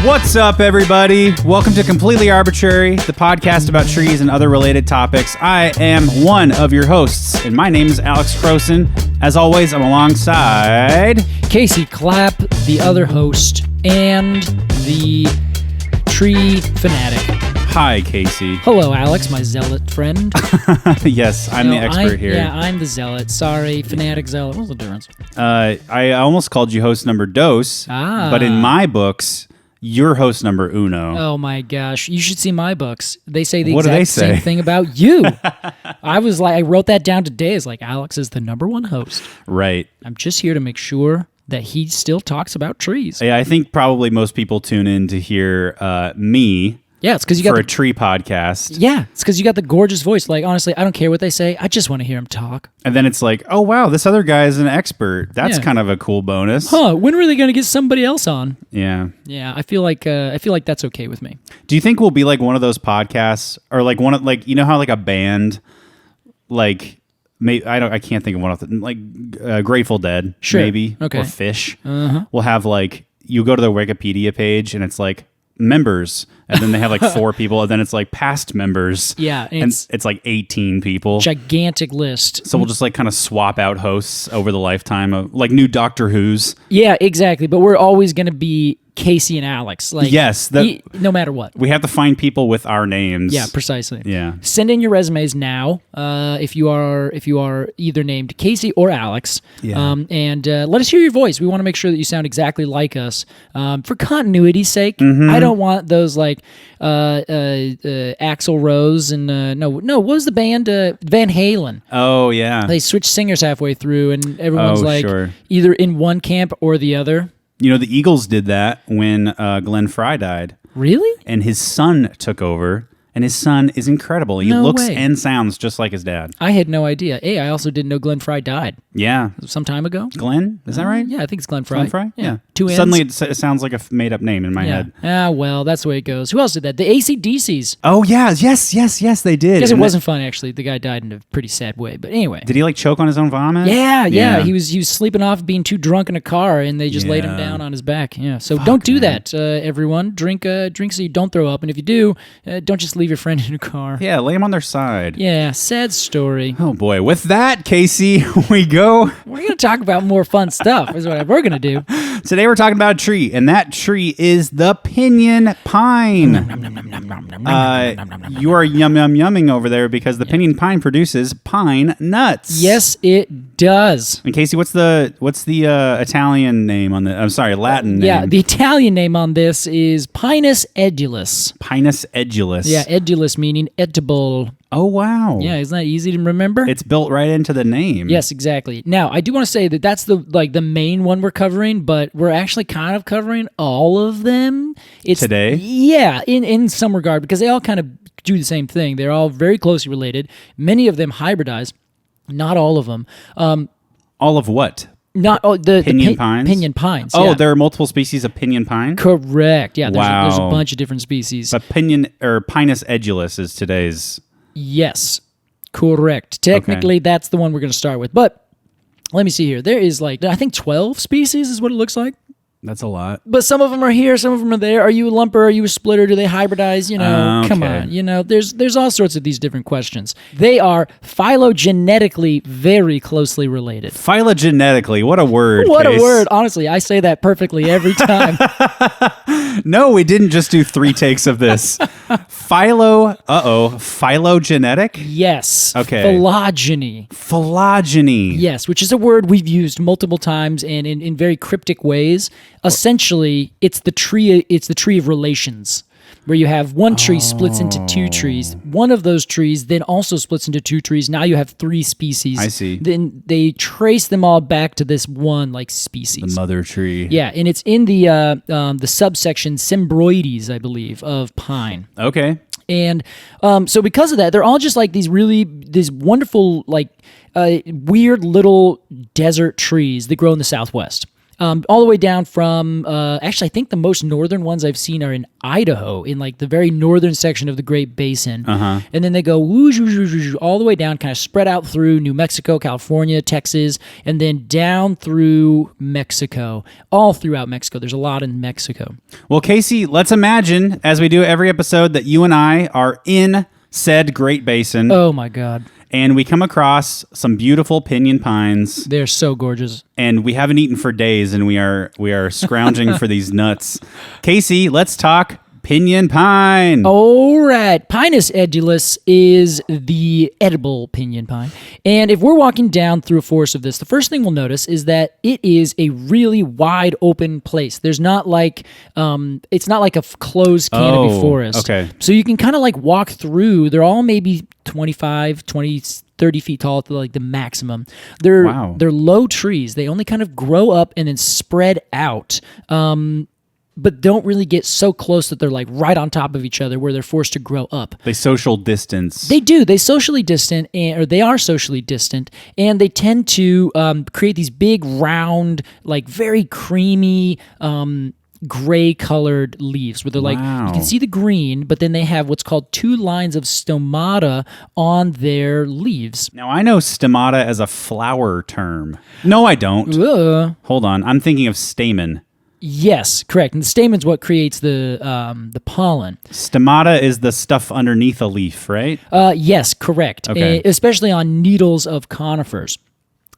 What's up, everybody? Welcome to Completely Arbortrary, the podcast about trees and other related topics. I am one of your hosts, and my name is Alex Crowson. As always, I'm alongside Casey Clapp, the other host, and the tree fanatic. Hi, Casey. Hello, Alex, my zealot friend. Yes, I'm the expert here. Yeah, I'm the zealot. Sorry, fanatic, zealot. What's the difference? I almost called you host number dos, but in my books, you're host number uno. Oh my gosh, you should see my books. They say the What do they exact same say? thing about you. I wrote that down today. It's like, Alex is the number one host. Right. I'm just here to make sure that he still talks about trees. Yeah, I think probably most people tune in to hear me. Yeah, it's because you got for a tree podcast. Yeah, it's because you got the gorgeous voice. Like, honestly, I don't care what they say. I just want to hear him talk. And then it's like, oh, wow, this other guy is an expert. That's Yeah. kind of a cool bonus. Huh, when are they going to get somebody else on? Yeah. Yeah, I feel like that's okay with me. Do you think we'll be like one of those podcasts or like one of like, you know how like a band, like, I can't think of one of them, like Grateful Dead, Sure. maybe, Okay. or Fish. We'll have like, you go to their Wikipedia page and it's like members, and then they have like 4 people, and then it's like past members. Yeah, and it's like 18 people. Gigantic list. So we'll just like kind of swap out hosts over the lifetime of like new Doctor Who's. Yeah, exactly. But we're always going to be Casey and Alex. Like, Yes, no matter what. We have to find people with our names. Yeah, precisely. Yeah. Send in your resumes now. If you are either named Casey or Alex. Yeah. And let us hear your voice. We want to make sure that you sound exactly like us. For continuity's sake, I don't want those like Axl Rose and no. What was the band? Van Halen. Oh yeah. They switched singers halfway through, and everyone's sure. either in one camp or the other. You know, the Eagles did that when Glenn Frey died. Really? And his son took over, and his son is incredible. He No looks way. and sounds just like his dad. I had no idea. Hey, I also didn't know Glenn Frey died Yeah. some time ago. Glenn? Is that right? Yeah, I think it's Glenn Frey. Glenn Frey? Yeah. 2 N's. Suddenly it sounds like a made-up name in my Yeah. head. Ah, well, that's the way it goes. Who else did that? The AC/DCs. Oh, yeah. Yes, they did. Guess it And wasn't fun, actually. The guy died in a pretty sad way. But anyway. Did he like choke on his own vomit? Yeah. He was sleeping off being too drunk in a car, and they just laid him Yeah. down on his back. Yeah. So don't do man. that, everyone. Drink so you don't throw up. And if you do, don't just leave your friend in a car. Yeah, lay him on their side. Yeah, sad story. Oh, boy. With that, Casey, we go. We're going to talk about more fun stuff is what we're going to do. Today we're talking about a tree, and that tree is the pinyon pine. You are yumming over there because the pinyon pine produces pine nuts. Yes, it does. And Casey, what's the Italian name on the? I'm sorry, Latin name. Yeah, the Italian name on this is Pinus edulis. Pinus edulis. Yeah, edulis meaning edible. Oh wow. Yeah, isn't that easy to remember? It's built right into the name. Yes, exactly. Now, I do want to say that that's the main one we're covering, but we're actually kind of covering all of them. Today? Yeah, in some regard, because they all kind of do the same thing. They're all very closely related. Many of them hybridize, not all of them. All of what? Not the Pinyon pines? Pinyon pines. Oh, yeah. there are multiple species of pinyon pine? Correct. Yeah, there's a Wow. bunch of different species. But Pinus edulis is today's. Yes, correct. Technically, that's the one we're going to start with. But let me see here. There is I think 12 species is what it looks like. That's a lot. But some of them are here, some of them are there. Are you a lumper? Are you a splitter? Do they hybridize? Come Okay. on. There's all sorts of these different questions. They are phylogenetically very closely related. Phylogenetically, what a word. What Case. a word. Honestly, I say that perfectly every time. No, we didn't just do 3 takes of this. Phylogenetic? Yes. Okay. Phylogeny. Phylogeny. Yes, which is a word we've used multiple times and in very cryptic ways. Essentially, it's the tree of relations, where you have one tree splits into 2 trees. One of those trees then also splits into 2 trees. Now you have 3 species. I see. Then they trace them all back to this one species. The mother tree. Yeah, and it's in the subsection Symbroides, I believe, of pine. Okay. And so because of that, they're all just like these wonderful, weird little desert trees that grow in the Southwest. all the way down from, actually, I think the most northern ones I've seen are in Idaho, in like the very northern section of the Great Basin. And then they go whoosh, whoosh, whoosh, whoosh, all the way down, kind of spread out through New Mexico, California, Texas, and then down through Mexico, all throughout Mexico. There's a lot in Mexico. Well, Casey, let's imagine, as we do every episode, that you and I are in said Great Basin. Oh my God. And we come across some beautiful pinyon pines. They're so gorgeous. And we haven't eaten for days, and we are scrounging for these nuts. Casey, let's talk pinyon pine. All right. Pinus edulis is the edible pinyon pine. And if we're walking down through a forest of this, the first thing we'll notice is that it is a really wide open place. There's not like, it's not like a closed canopy forest. Okay. So you can kind of like walk through. They're all maybe 25, 20, 30 feet tall at like the maximum. They're low trees. They only kind of grow up and then spread out. But don't really get so close that they're like right on top of each other where they're forced to grow up. They social distance. They do. They socially distant, or they are socially distant, and they tend to create these big, round, like very creamy, gray-colored leaves where they're like, you can see the green, but then they have what's called 2 lines of stomata on their leaves. Now, I know stomata as a flower term. No, I don't. Hold on. I'm thinking of stamen. Yes, correct. And the stamen's what creates the pollen. Stomata is the stuff underneath a leaf, right? Yes, correct. Okay. Especially on needles of conifers.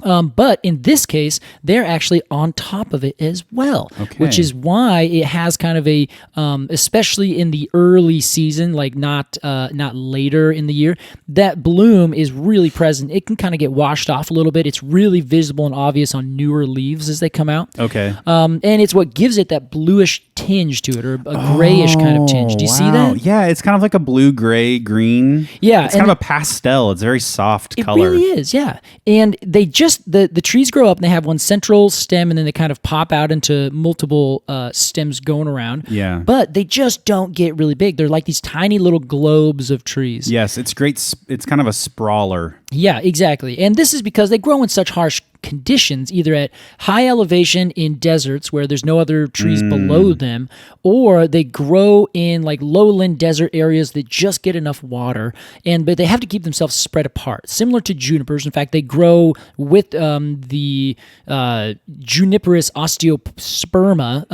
But in this case, they're actually on top of it as well, which is why it has kind of a, especially in the early season, like not later in the year, that bloom is really present. It can kind of get washed off a little bit. It's really visible and obvious on newer leaves as they come out. Okay. And it's what gives it that bluish tinge to it, or a grayish kind of tinge. Do you see that? Yeah, it's kind of like a blue, gray, green. Yeah. It's kind of a pastel. It's a very soft color. It really is, yeah. And they just, the trees grow up and they have one central stem and then they kind of pop out into multiple stems going around. Yeah. But they just don't get really big. They're like these tiny little globes of trees. Yes, it's great. It's kind of a sprawler. Yeah, exactly. And this is because they grow in such harsh conditions, either at high elevation in deserts where there's no other trees below them, or they grow in like lowland desert areas that just get enough water, but they have to keep themselves spread apart, similar to junipers. In fact, they grow with the Juniperus osteosperma,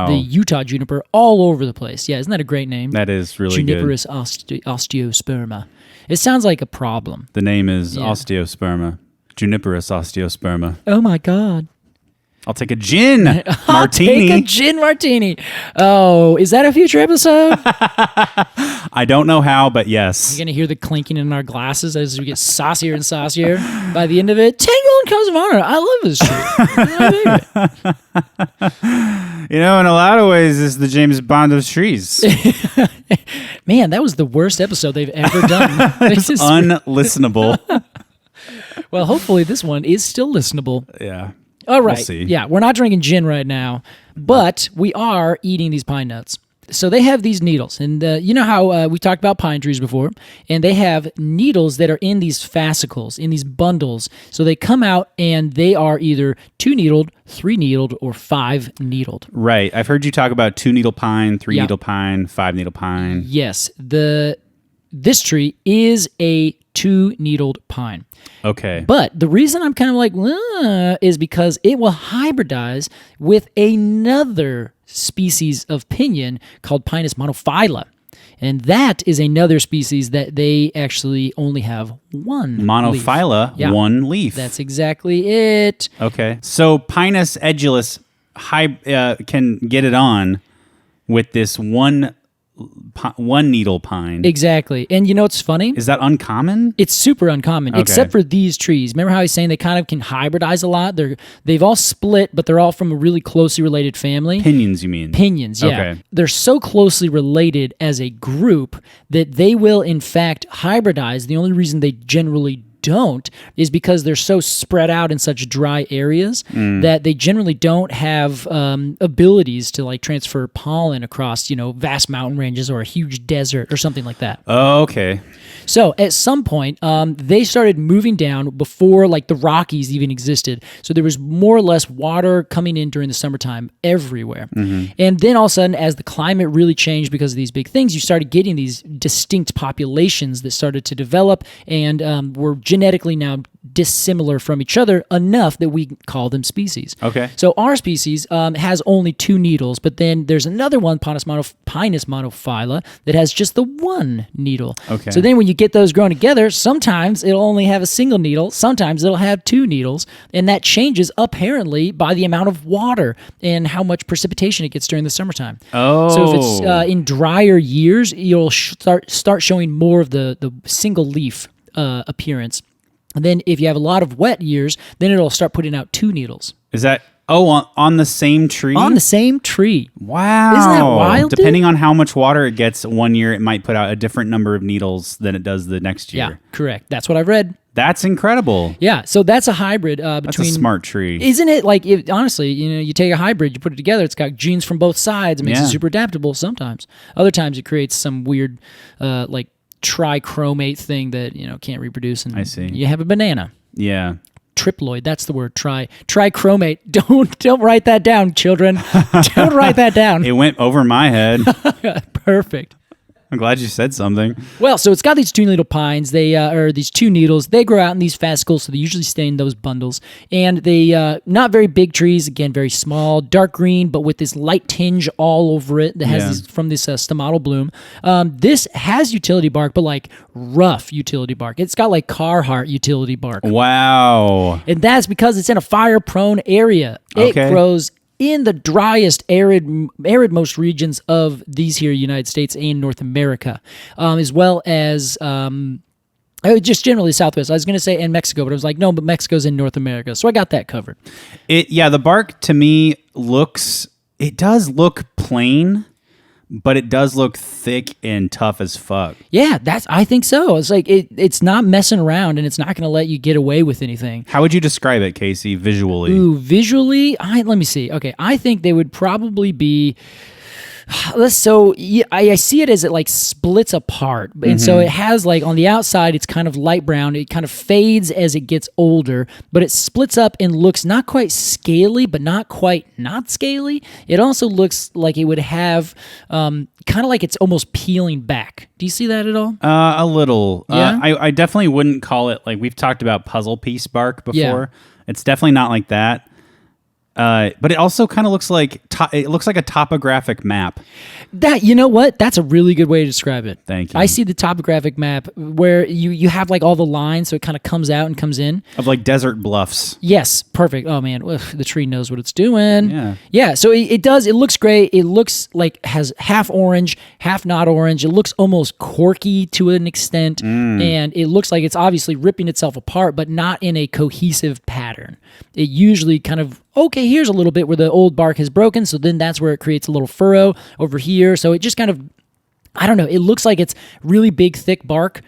the Utah juniper, all over the place. Yeah, isn't that a great name? That is really Juniperus osteosperma. It sounds like a problem. The name is osteosperma. Juniperus osteosperma. Oh my God. I'll take a gin martini. I'll take a gin martini. Oh, is that a future episode? I don't know how, but yes. You're going to hear the clinking in our glasses as we get saucier and saucier. By the end of it, 10 golden cups of honor. I love this shit. You know, in a lot of ways, this is the James Bond of trees. Man, that was the worst episode they've ever done. It's unlistenable. Well, hopefully this one is still listenable. Yeah. All right. We'll see. Yeah, we're not drinking gin right now, but we are eating these pine nuts. So they have these needles, and you know how we talked about pine trees before, and they have needles that are in these fascicles, in these bundles. So they come out, and they are either 2-needled, 3-needled, or 5-needled. Right. I've heard you talk about 2-needle pine, 3-needle pine, 5-needle pine. Yes. This tree is a 2-needled pine. Okay. But the reason I'm kind of like, is because it will hybridize with another species of pinyon called Pinus monophylla. And that is another species that they actually only have one Monophylla, leaf. Yeah. one leaf. That's exactly it. Okay. So Pinus edulis can get it on with this one needle pine. Exactly. And you know what's funny? Is that uncommon? It's super uncommon, except for these trees. Remember how I was saying they kind of can hybridize a lot? They've all split, but they're all from a really closely related family. Pinyons, you mean? Pinyons, yeah. Okay. They're so closely related as a group that they will, in fact, hybridize. The only reason they generally don't is because they're so spread out in such dry areas that they generally don't have abilities to like transfer pollen across, vast mountain ranges or a huge desert or something like that. Oh, okay. So at some point, they started moving down before like the Rockies even existed. So there was more or less water coming in during the summertime everywhere. And then all of a sudden, as the climate really changed because of these big things, you started getting these distinct populations that started to develop and were genetically now dissimilar from each other enough that we call them species. Okay. So our species has only 2 needles, but then there's another one, Pinus monophylla, that has just the 1 needle. Okay. So then when you get those growing together, sometimes it'll only have a single needle, sometimes it'll have 2 needles, and that changes apparently by the amount of water and how much precipitation it gets during the summertime. Oh. So if it's in drier years, you'll start showing more of the single leaf appearance. And then if you have a lot of wet years, then it'll start putting out 2 needles. Is that on the same tree? On the same tree. Wow. Isn't that wild, Depending on how much water it gets one year, it might put out a different number of needles than it does the next year. Yeah, correct. That's what I've read. That's incredible. Yeah, so that's a hybrid between... That's a smart tree. Isn't it? Like, honestly, you take a hybrid, you put it together, it's got genes from both sides. It makes it super adaptable sometimes. Other times it creates some weird, trichromate thing that, can't reproduce. And I see. You have a banana. Yeah. Triploid, that's the word. Trichromate. Don't write that down, children. Don't write that down. It went over my head. Perfect. I'm glad you said something. Well, so it's got these 2 needle pines. They or these 2 needles. They grow out in these fascicles, so they usually stay in those bundles. And they not very big trees. Again, very small, dark green, but with this light tinge all over it that has from this stomatal bloom. This has utility bark, but like rough utility bark. It's got like Carhartt utility bark. Wow. And that's because it's in a fire-prone area. It grows in the driest, arid-most regions of these here United States and North America, as well as just generally Southwest. I was going to say in Mexico, but I was like, no, but Mexico's in North America, so I got that covered. The bark to me does look plain, but it does look thick and tough as fuck. Yeah, I think so. It's like it's not messing around, and it's not going to let you get away with anything. How would you describe it, Casey, visually? Ooh, visually, let me see. Okay, I think they would probably be... So I see it as it like splits apart, and so it has like on the outside it's kind of light brown. It kind of fades as it gets older, but it splits up and looks not quite scaly, but not quite not scaly. It also looks like it would have kind of like it's almost peeling back. Do you see that at all? A little. Yeah? I definitely wouldn't call it like we've talked about puzzle piece bark before. Yeah. It's definitely not like that. But it also kind of looks like a topographic map. That, you know what? That's a really good way to describe it. Thank you. I see the topographic map where you have like all the lines, so it kind of comes out and comes in. Of like desert bluffs. Yes, perfect. Oh man, the tree knows what it's doing. Yeah. Yeah, so it does. It looks great. It looks like has half orange, half not orange. It looks almost corky to an extent, and it looks like it's obviously ripping itself apart, but not in a cohesive pattern. It usually kind of, okay, here's a little bit where the old bark has broken, so then that's where it creates a little furrow over here. So it just kind of, I don't know, it looks like it's really big, thick bark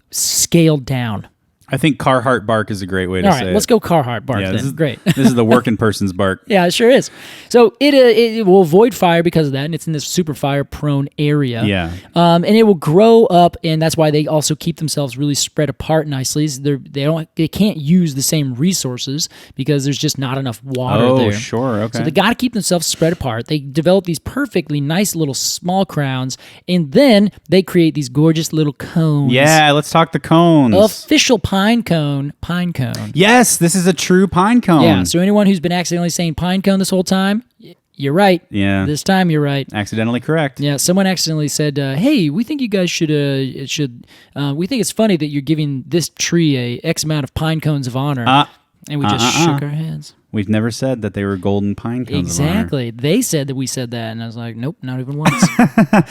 scaled down. I think Carhartt bark is a great way to say it. All right, let's go Carhartt bark then. Great. This is the working person's bark. Yeah, it sure is. So it will avoid fire because of that, and it's in this super fire-prone area. Yeah. And it will grow up, and that's why they also keep themselves really spread apart nicely. They can't use the same resources because there's just not enough water there. Oh, sure, okay. So they got to keep themselves spread apart. They develop these perfectly nice little small crowns, and then they create these gorgeous little cones. Yeah, let's talk the cones. Official pine cone. Yes, this is a true pine cone. Yeah, so anyone who's been accidentally saying pine cone this whole time, you're right. Yeah. This time you're right. Accidentally correct. Yeah, someone accidentally said, hey, we think you guys should we think it's funny that you're giving this tree a X amount of pine cones of honor. And we just shook our heads. We've never said that they were golden pine cones Exactly. of honor. They said that we said that, and I was like, nope, not even once.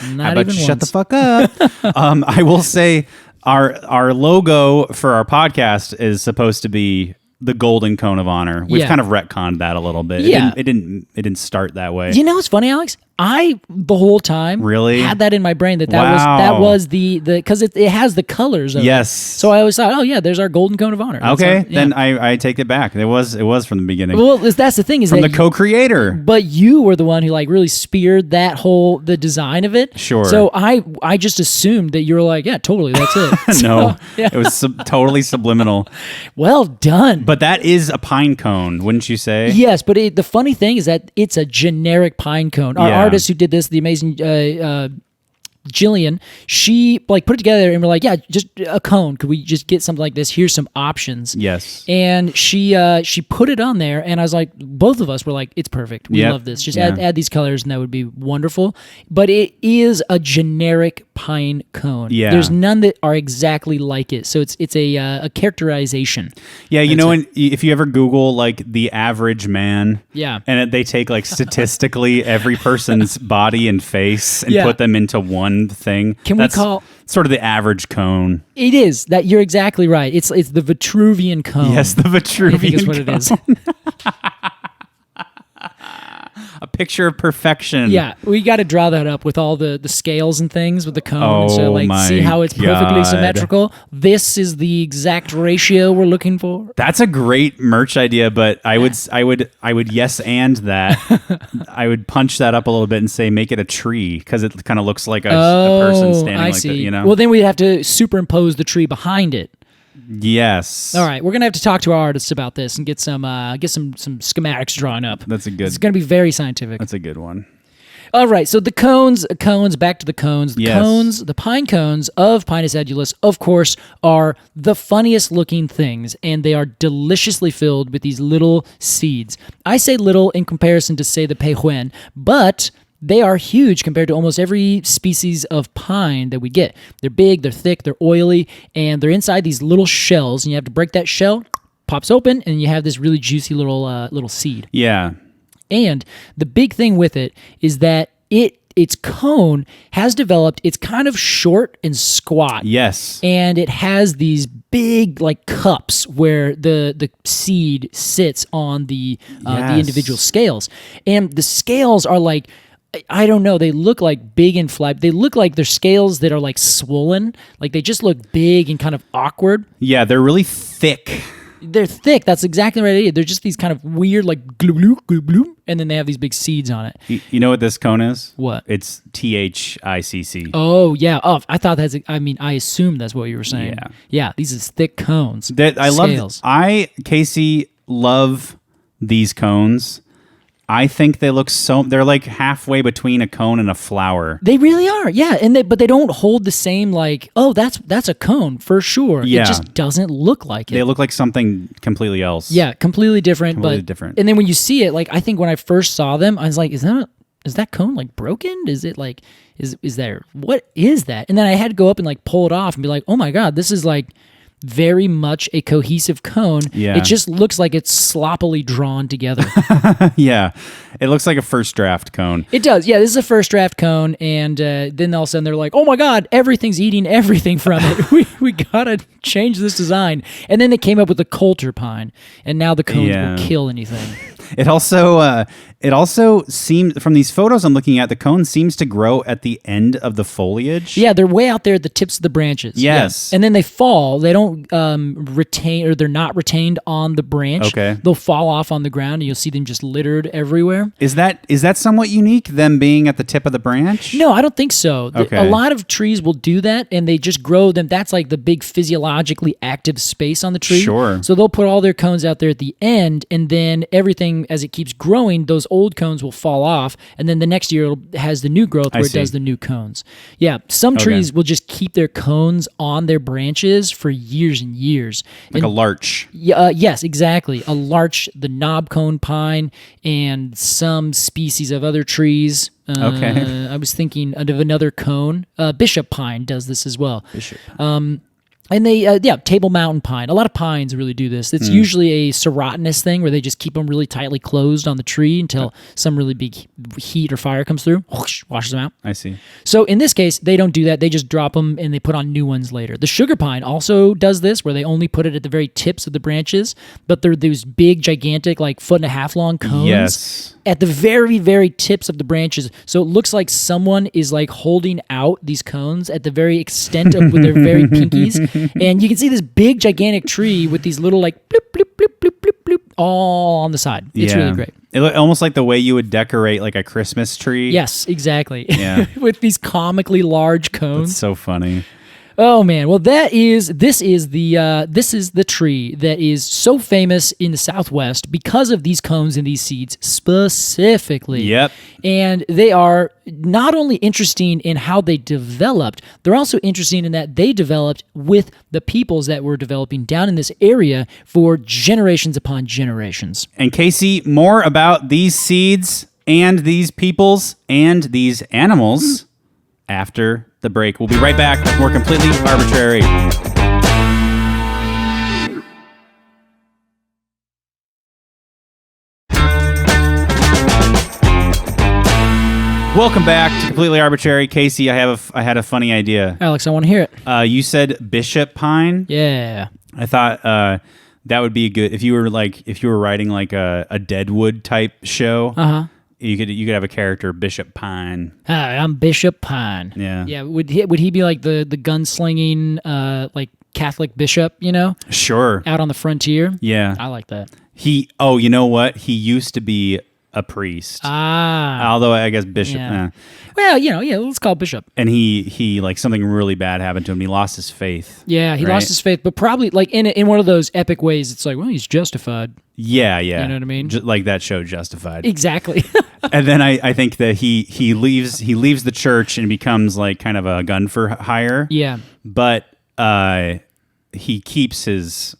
Not even once. Shut the fuck up. I will say our logo for our podcast is supposed to be the golden cone of honor. We've kind of retconned that a little bit. Yeah. It didn't start that way. You know what's funny, Alex? I the whole time Really? had that in my brain that Wow. was the because it has the colors of it. Yes. So I always thought, oh yeah, there's our golden cone of honor. That's Okay, our- yeah. then I take it back. It was from the beginning. Well, that's the thing is From that the co-creator. but you were the one who like really speared the design of it. Sure. So I just assumed that you were like, yeah, totally, that's it. No, So, yeah. it was totally subliminal. Well done. But that is a pine cone, wouldn't you say? Yes, but the funny thing is that it's a generic pine cone. Our Yeah. artist who did this, the amazing Jillian, she like put it together and we're like, yeah, just a cone. Could we just get something like this? Here's some options. Yes. And she put it on there, and I was like, both of us were like, it's perfect. We Yep. love this. Just Yeah. add these colors, and that would be wonderful. But it is a generic pine cone. Yeah. There's none that are exactly like it. So it's a characterization. Yeah, you know, if you ever Google like the average man, Yeah. and they take like statistically every person's body and face and Yeah. put them into one thing. Can we That's call- sort of the average cone? It is that you're exactly right. It's the Vitruvian cone. Yes, the Vitruvian I think is what cone. it is. A picture of perfection. Yeah, we got to draw that up with all the scales and things with the cone. Oh, so like my see how it's perfectly God. symmetrical. This is the exact ratio we're looking for. That's a great merch idea, but I would yes and that. I would punch that up a little bit and say make it a tree because it kind of looks like a person standing I like see. that, you know? Well, then we'd have to superimpose the tree behind it. Yes. All right, we're gonna have to talk to our artists about this and get some schematics drawn up. That's a good. It's gonna be very scientific. That's a good one. All right, so the cones, back to the cones. The Yes. cones, the pine cones of Pinus edulis, of course, are the funniest looking things, and they are deliciously filled with these little seeds. I say little in comparison to, say, the pehuen, but they are huge compared to almost every species of pine that we get. They're big, they're thick, they're oily, and they're inside these little shells, and you have to break that shell, pops open, and you have this really juicy little seed. Yeah. And the big thing with it is that its cone has developed, it's kind of short and squat. Yes. And it has these big like cups where the seed sits on the Yes. individual scales. And the scales are like, I don't know, they look like big and flat. They look like they're scales that are like swollen. Like they just look big and kind of awkward. Yeah, they're really thick. They're thick. That's exactly right. They're just these kind of weird, like glue, glue, glue, glue, and then they have these big seeds on it. You know what this cone is? What? It's THICC. Oh yeah. Oh, I thought that's. I mean, I assumed that's what you were saying. Yeah. Yeah. These is thick cones. That I love. Scales. Casey, love these cones. I think they look they're like halfway between a cone and a flower. They really are. Yeah. But they don't hold the same like. Oh, that's a cone for sure. Yeah. It just doesn't look like it. They look like something completely else. Yeah, completely different. Completely but different. And then when you see it, like I think when I first saw them, I was like, is that cone like broken? Is it like is there what is that? And then I had to go up and like pull it off and be like, oh my god, this is like very much a cohesive cone. Yeah. It just looks like it's sloppily drawn together. Yeah. It looks like a first draft cone. It does. Yeah, this is a first draft cone, and then all of a sudden they're like, oh my god, everything's eating everything from it. we gotta change this design. And then they came up with the coulter pine, and now the cones Yeah. will kill anything. It also seems from these photos I'm looking at, the cone seems to grow at the end of the foliage. Yeah, they're way out there at the tips of the branches. Yes. Yeah. And then they fall. They don't retain, or they're not retained on the branch. Okay. They'll fall off on the ground, and you'll see them just littered everywhere. Is that somewhat unique, them being at the tip of the branch? No, I don't think so. Okay. A lot of trees will do that, and they just grow them. That's like the big physiologically active space on the tree. Sure. So they'll put all their cones out there at the end, and then everything, as it keeps growing, those old cones will fall off, and then the next year it has the new growth where it see. does the new cones. Yeah, some trees will just keep their cones on their branches for years and years. Like a larch. Yeah, yes, exactly. A larch, the knob cone pine, and some species of other trees. Okay. I was thinking of another cone. Bishop pine does this as well. Bishop. And they, Table Mountain pine. A lot of pines really do this. It's usually a serotinous thing where they just keep them really tightly closed on the tree until some really big heat or fire comes through, whoosh, washes them out. I see. So in this case, they don't do that. They just drop them and they put on new ones later. The sugar pine also does this, where they only put it at the very tips of the branches, but they're those big, gigantic, like 1.5 foot long cones. Yes. at the very, very tips of the branches. So it looks like someone is like holding out these cones at the very extent of with their very pinkies. And you can see this big, gigantic tree with these little like bloop, bloop, bloop, bloop, bloop, bloop, all on the side. It's really great. It looked almost like the way you would decorate like a Christmas tree. Yes, exactly. Yeah. With these comically large cones. It's so funny. Oh man! Well, this is the tree that is so famous in the Southwest because of these cones and these seeds specifically. Yep. And they are not only interesting in how they developed, they're also interesting in that they developed with the peoples that were developing down in this area for generations upon generations. And Casey, more about these seeds and these peoples and these animals after the break. We'll be right back with more Completely Arbortrary. Welcome back to Completely Arbortrary. Casey, I had a funny idea. Alex, I want to hear it. You said bishop pine. Yeah. I thought that would be good if you were writing like a Deadwood type show. Uh-huh. You could have a character, Bishop Pine. Hi, I'm Bishop Pine. Yeah. Yeah. Would he be like the gunslinging like Catholic bishop, Sure. out on the frontier? Yeah. I like that. You know what? He used to be a priest. Although I guess bishop. Yeah. Well, let's call it bishop. And he like something really bad happened to him. He lost his faith. Yeah, he right? lost his faith, but probably like in one of those epic ways. It's like, well, he's justified. Yeah. You know what I mean? Like that show, Justified. Exactly. And then I think that he leaves the church and becomes like kind of a gun for hire. Yeah. But he keeps his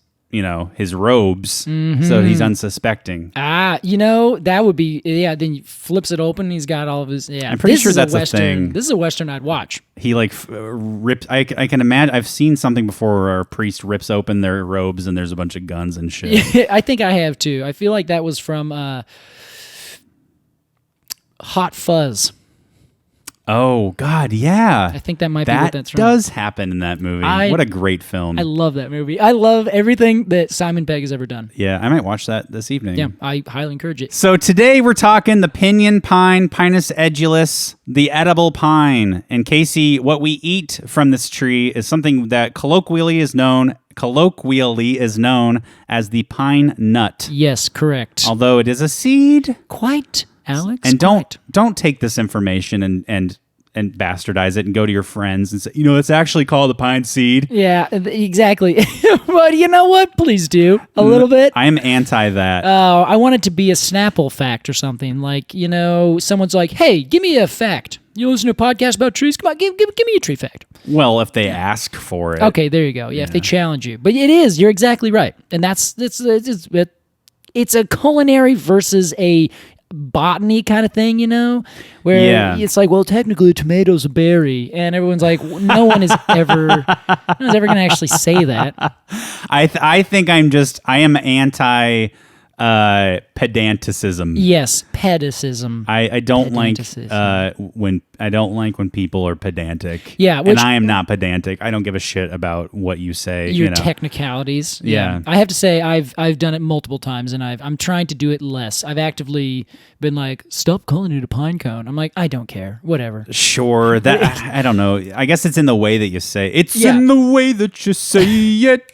robes, so he's unsuspecting. That would be, then he flips it open, and he's got all of his, I'm pretty sure that's a thing. This is a Western I'd watch. He like ripped, I can imagine, I've seen something before where a priest rips open their robes and there's a bunch of guns and shit. I think I have too. I feel like that was from Hot Fuzz. Oh, God, yeah. I think that might be what that's from. That does happen in that movie. What a great film. I love that movie. I love everything that Simon Pegg has ever done. Yeah, I might watch that this evening. Yeah, I highly encourage it. So today we're talking the pinyon pine, Pinus edulis, the edible pine. And Casey, what we eat from this tree is something that colloquially is known as the pine nut. Yes, correct. Although it is a seed. Quite, Alex. And don't take this information and bastardize it and go to your friends and say, it's actually called a pine seed. Yeah, exactly. But you know what? Please do a little bit. I'm anti that. Oh, I want it to be a Snapple fact or something. Like, someone's like, hey, give me a fact. You listen to a podcast about trees? Come on, give me a tree fact. Well, if they ask for it. Okay, there you go. Yeah, if they challenge you. But it is. You're exactly right. And it's a culinary versus a botany kind of thing, where it's like, well, technically a tomato's a berry, and everyone's like, no one is ever going to actually say that. I think I am anti pedanticism. Yes, pedicism. I don't like when people are pedantic. Yeah, and I am not pedantic. I don't give a shit about what you say. Your technicalities. Yeah. I have to say I've done it multiple times, and I'm trying to do it less. I've actively been like, stop calling it a pine cone. I'm like, I don't care. Whatever. Sure. That I don't know. I guess it's in the way that you say it. It's in the way that you say it.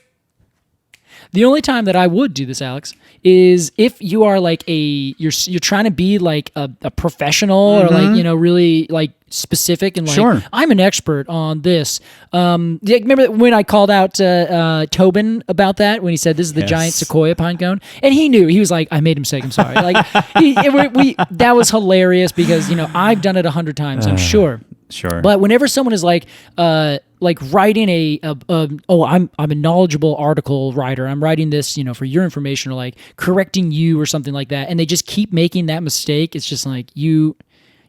The only time that I would do this, Alex, is if you are like you're trying to be like a professional or like, really like specific and like, sure. I'm an expert on this. Remember when I called out Tobin about that when he said this is the giant sequoia pine cone, and he knew. He was like, I made a mistake. I'm sorry. Like that was hilarious because I've done it 100 times. I'm sure. Sure. But whenever someone is like writing I'm a knowledgeable article writer. I'm writing this, for your information or like correcting you or something like that. And they just keep making that mistake. It's just like, you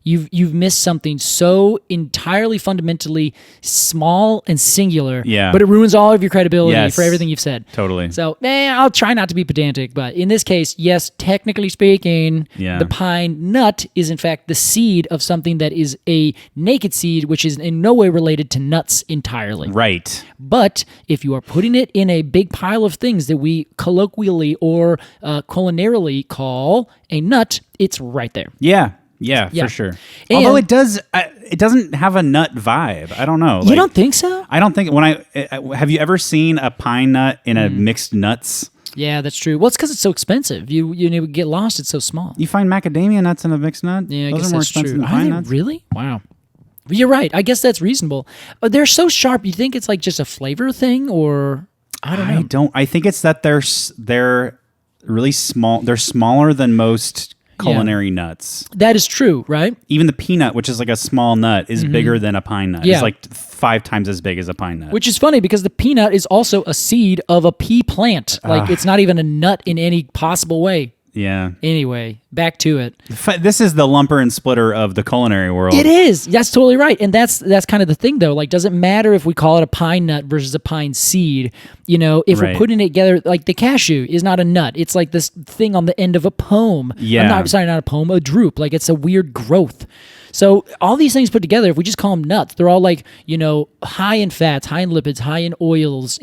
You've missed something so entirely fundamentally small and singular, Yeah. but it ruins all of your credibility Yes. for everything you've said. Totally. So, I'll try not to be pedantic, but in this case, yes, technically speaking, Yeah. the pine nut is in fact the seed of something that is a naked seed, which is in no way related to nuts entirely. Right. But if you are putting it in a big pile of things that we colloquially or culinarily call a nut, it's right there. Yeah. Yeah, Yeah. for sure. And- Although it doesn't have a nut vibe. I don't know. You don't think so? I don't think have you ever seen a pine nut in a mixed nuts? Yeah, that's true. Well, it's because it's so expensive. You get lost. It's so small. You find macadamia nuts in a mixed nut? Yeah, I Those guess are more that's expensive true. than Are pine they nuts. really? Wow. But you're right. I guess that's reasonable. They're so sharp. You think it's like just a flavor thing, or I don't know. I think it's that they're really small. They're smaller than most culinary nuts. That is true, right? Even the peanut, which is like a small nut, is bigger than a pine nut. Yeah. It's like 5 times as big as a pine nut. Which is funny because the peanut is also a seed of a pea plant. Like it's not even a nut in any possible way. yeah. Anyway, back to it. This is the lumper and splitter of the culinary world. It is. That's totally right. And that's kind of the thing, though. Like, doesn't matter if we call it a pine nut versus a pine seed. You know, if Right. we're putting it together, like the cashew is not a nut. It's like this thing on the end of a pome. Yeah. Not a pome, a drupe. Like it's a weird growth. So all these things put together, if we just call them nuts, they're all like, high in fats, high in lipids, high in oils,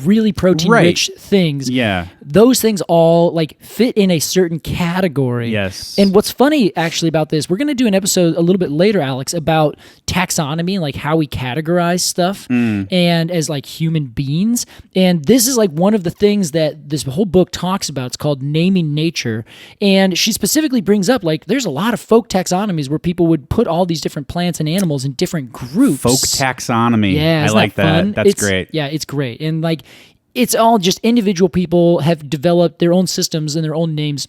really protein-rich things. Yeah. Those things all like fit in a certain category. Yes. And what's funny actually about this, we're going to do an episode a little bit later, Alex, about taxonomy and like how we categorize stuff and as like human beings. And this is like one of the things that this whole book talks about. It's called Naming Nature. And she specifically brings up like there's a lot of folk taxonomies where people would put all these different plants and animals in different groups. Folk taxonomy. Yeah, I isn't like that. fun? That's great. Yeah, it's great. And like it's all just individual people have developed their own systems and their own names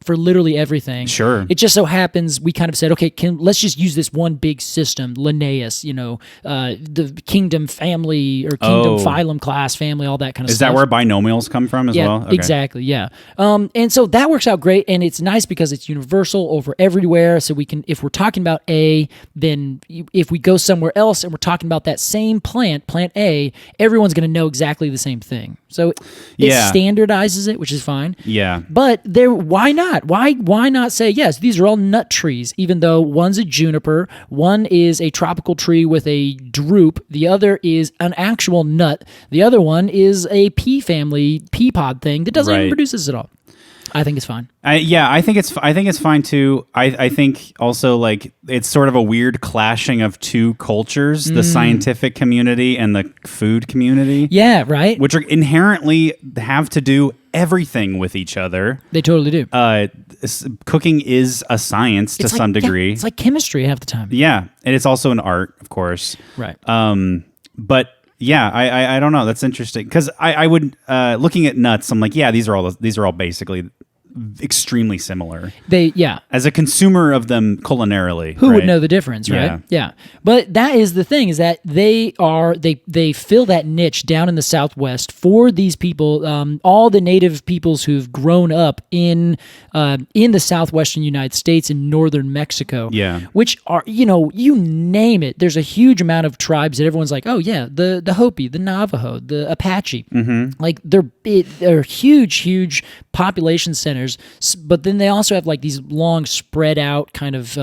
for literally everything. Sure. It just so happens we kind of said, okay, let's just use this one big system, Linnaeus, the kingdom family or kingdom phylum class family, all that kind of Is stuff. that where binomials come from as well? Okay. Exactly. Yeah. And so that works out great, and it's nice because it's universal over everywhere. So we can, if we're talking about A, then if we go somewhere else and we're talking about that same plant A, everyone's going to know exactly the same thing. So it standardizes it, which is fine. Yeah. But why not? Why not say, yes, these are all nut trees, even though one's a juniper, one is a tropical tree with a drupe, the other is an actual nut, the other one is a pea family, pea pod thing that doesn't even produce this at all. I think it's fine. I think it's fine too. I think also like it's sort of a weird clashing of two cultures, the scientific community and the food community. Yeah, right? Which are inherently have to do everything with each other. They totally do. Cooking is a science to some degree. It's like chemistry half the time. Yeah, and it's also an art, of course. Right. But yeah, I don't know. That's interesting because I would looking at nuts. I'm like, yeah, these are all basically extremely similar. As a consumer of them culinarily, who would know the difference, right? Yeah. But that is the thing, is that they fill that niche down in the Southwest for these people, all the native peoples who've grown up in the southwestern United States and northern Mexico. Yeah. Which are, you name it. There's a huge amount of tribes that everyone's like, oh yeah, the Hopi, the Navajo, the Apache. Mm-hmm. Like they're huge population centers. But then they also have like these long spread out kind of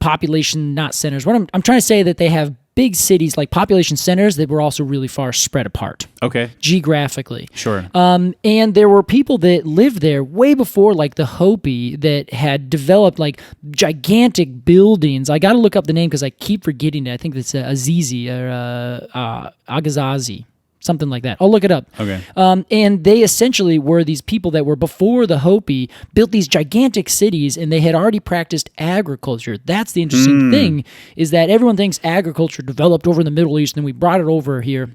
population, not centers. What I'm trying to say that they have big cities like population centers that were also really far spread apart. Okay. Geographically. Sure. And there were people that lived there way before like the Hopi that had developed like gigantic buildings. I got to look up the name because I keep forgetting it. I think it's Azizi or Agazazi. Something like that. I'll look it up. Okay. And they essentially were these people that were before the Hopi, built these gigantic cities, and they had already practiced agriculture. That's the interesting thing, is that everyone thinks agriculture developed over in the Middle East, and then we brought it over here.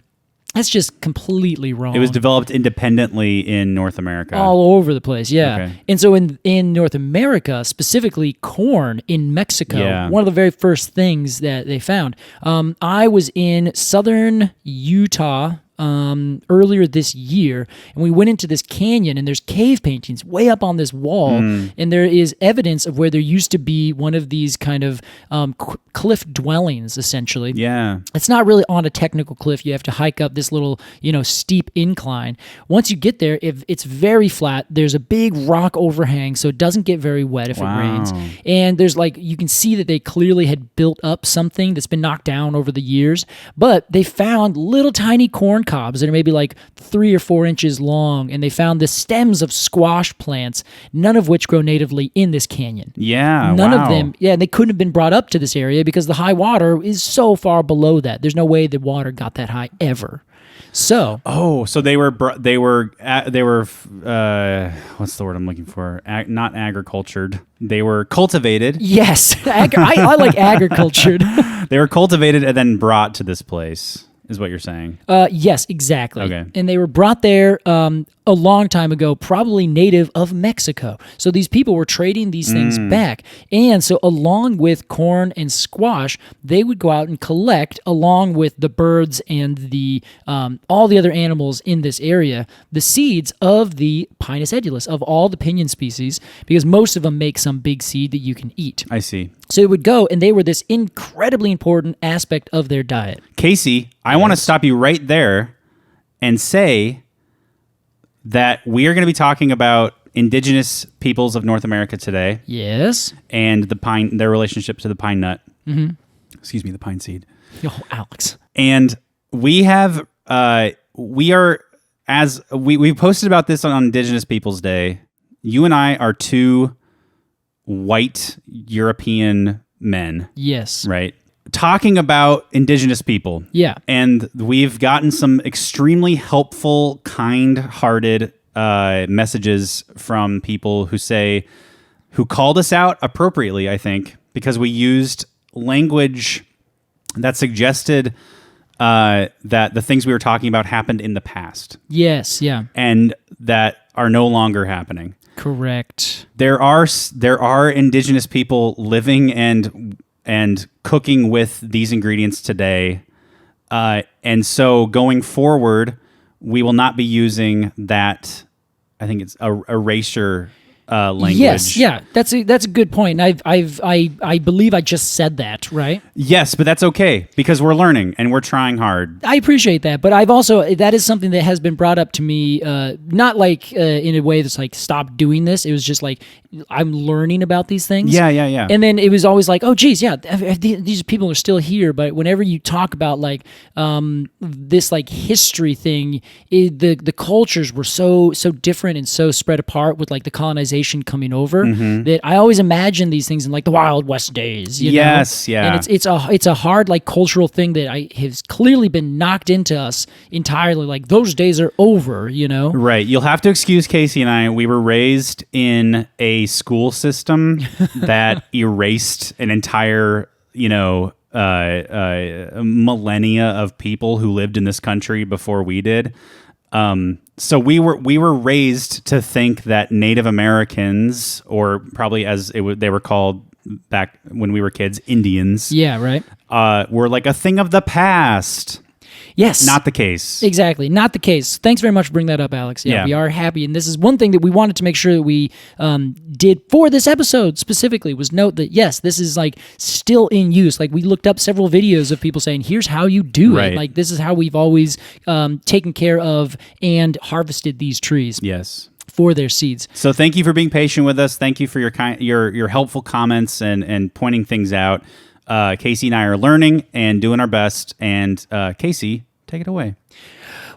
That's just completely wrong. It was developed independently in North America. All over the place, yeah. Okay. And so in North America, specifically corn in Mexico, one of the very first things that they found. I was in southern Utah earlier this year, and we went into this canyon, and there's cave paintings way up on this wall, and there is evidence of where there used to be one of these kind of cliff dwellings, essentially. Yeah. It's not really on a technical cliff. You have to hike up this little, steep incline. Once you get there, if it's very flat, there's a big rock overhang, so it doesn't get very wet if it rains. And there's you can see that they clearly had built up something that's been knocked down over the years, but they found little tiny corn cobs that are maybe 3 or 4 inches long, and they found the stems of squash plants, none of which grow natively in this canyon. Yeah, None of them, they couldn't have been brought up to this area because the high water is so far below that. There's no way the water got that high ever. So. Oh, so they were what's the word I'm looking for? Not agricultured. They were cultivated. Yes, I like agricultured. They were cultivated and then brought to this place, is what you're saying. Yes, exactly. Okay. And they were brought there a long time ago, probably native of Mexico. So these people were trading these things back. And so along with corn and squash, they would go out and collect, along with the birds and the all the other animals in this area, the seeds of the Pinus edulis, of all the pinyon species, because most of them make some big seed that you can eat. I see. So it would go, and they were this incredibly important aspect of their diet. Casey, I want to stop you right there and say that we are going to be talking about indigenous peoples of North America today. Yes. And their relationship to the pine nut. Mm-hmm. Excuse me, the pine seed. Oh, Alex. And we have, we posted about this on Indigenous Peoples Day. You and I are two white European men. Yes. Right? Talking about indigenous people. Yeah. And we've gotten some extremely helpful, kind-hearted messages from people who called us out appropriately, I think, because we used language that suggested that the things we were talking about happened in the past. Yes, yeah. And that are no longer happening. Correct. There are indigenous people living and cooking with these ingredients today. And so going forward, we will not be using that, I think it's erasure language. Yes, yeah, that's a good point. I believe I just said that, right? Yes, but that's okay because we're learning and we're trying hard. I appreciate that, but that is something that has been brought up to me, not in a way that's stop doing this. It was just I'm learning about these things. Yeah. And then it was always oh, geez, yeah, these people are still here. But whenever you talk about this history thing, the cultures were so different and so spread apart with the colonization coming over that I always imagine these things in the Wild West days. You know? Yeah. And it's a hard cultural thing that has clearly been knocked into us entirely. Those days are over. Right. You'll have to excuse Casey and I. We were raised in a school system that erased an entire millennia of people who lived in this country before we did. So we were raised to think that Native Americans, or probably they were called back when we were kids, Indians. Yeah, right. Were a thing of the past. Yes. Not the case. Exactly. Not the case. Thanks very much for bringing that up, Alex. Yeah, we are happy. And this is one thing that we wanted to make sure that we did for this episode specifically, was note that, yes, this is still in use. We looked up several videos of people saying, here's how you do it. This is how we've always taken care of and harvested these trees. Yes. For their seeds. So thank you for being patient with us. Thank you for your helpful comments and pointing things out. Casey and I are learning and doing our best. And Casey, take it away.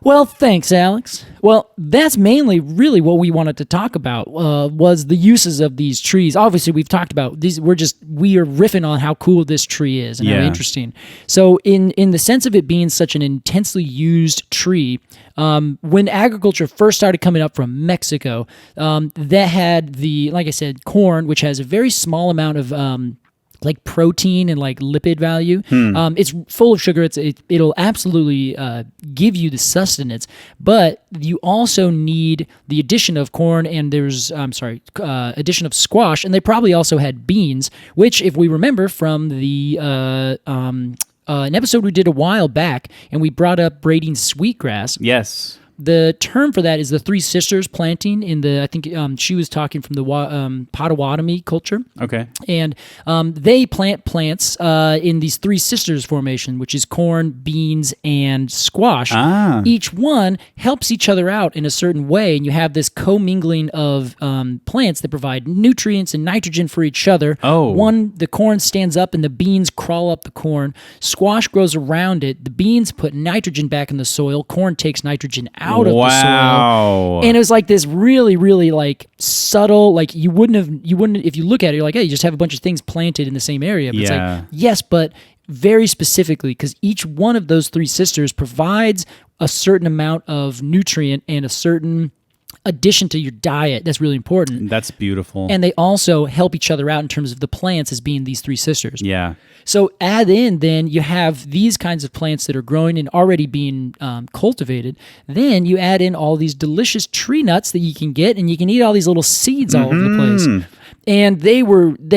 Well, thanks, Alex. Well, that's mainly really what we wanted to talk about, was the uses of these trees. Obviously, we've talked about these. We are riffing on how cool this tree is and how interesting. So in the sense of it being such an intensely used tree, when agriculture first started coming up from Mexico, that had like I said, corn, which has a very small amount of protein and lipid value. It's full of sugar. It'll absolutely give you the sustenance, but you also need the addition of corn and addition of squash, and they probably also had beans, which if we remember from the an episode we did a while back, and we brought up braiding sweetgrass. Yes. The term for that is the Three Sisters planting in the, I think she was talking from the Potawatomi culture. Okay. And they plant plants in these Three Sisters formation, which is corn, beans, and squash. Each one helps each other out in a certain way, and you have this commingling of plants that provide nutrients and nitrogen for each other. The corn stands up and the beans crawl up the corn. Squash grows around it. The beans put nitrogen back in the soil. Corn takes nitrogen out of the soil. And it was like this really, really like subtle, like you wouldn't, if you look at it, you're like, hey, you just have a bunch of things planted in the same area. But it's like, yes, but very specifically, because each one of those Three Sisters provides a certain amount of nutrient and a certain addition to your diet that's really important. That's beautiful. And they also help each other out in terms of the plants as being these Three Sisters. Yeah. So add in, then you have these kinds of plants that are growing and already being cultivated. Then you add in all these delicious tree nuts that you can get, and you can eat all these little seeds all over the place. And they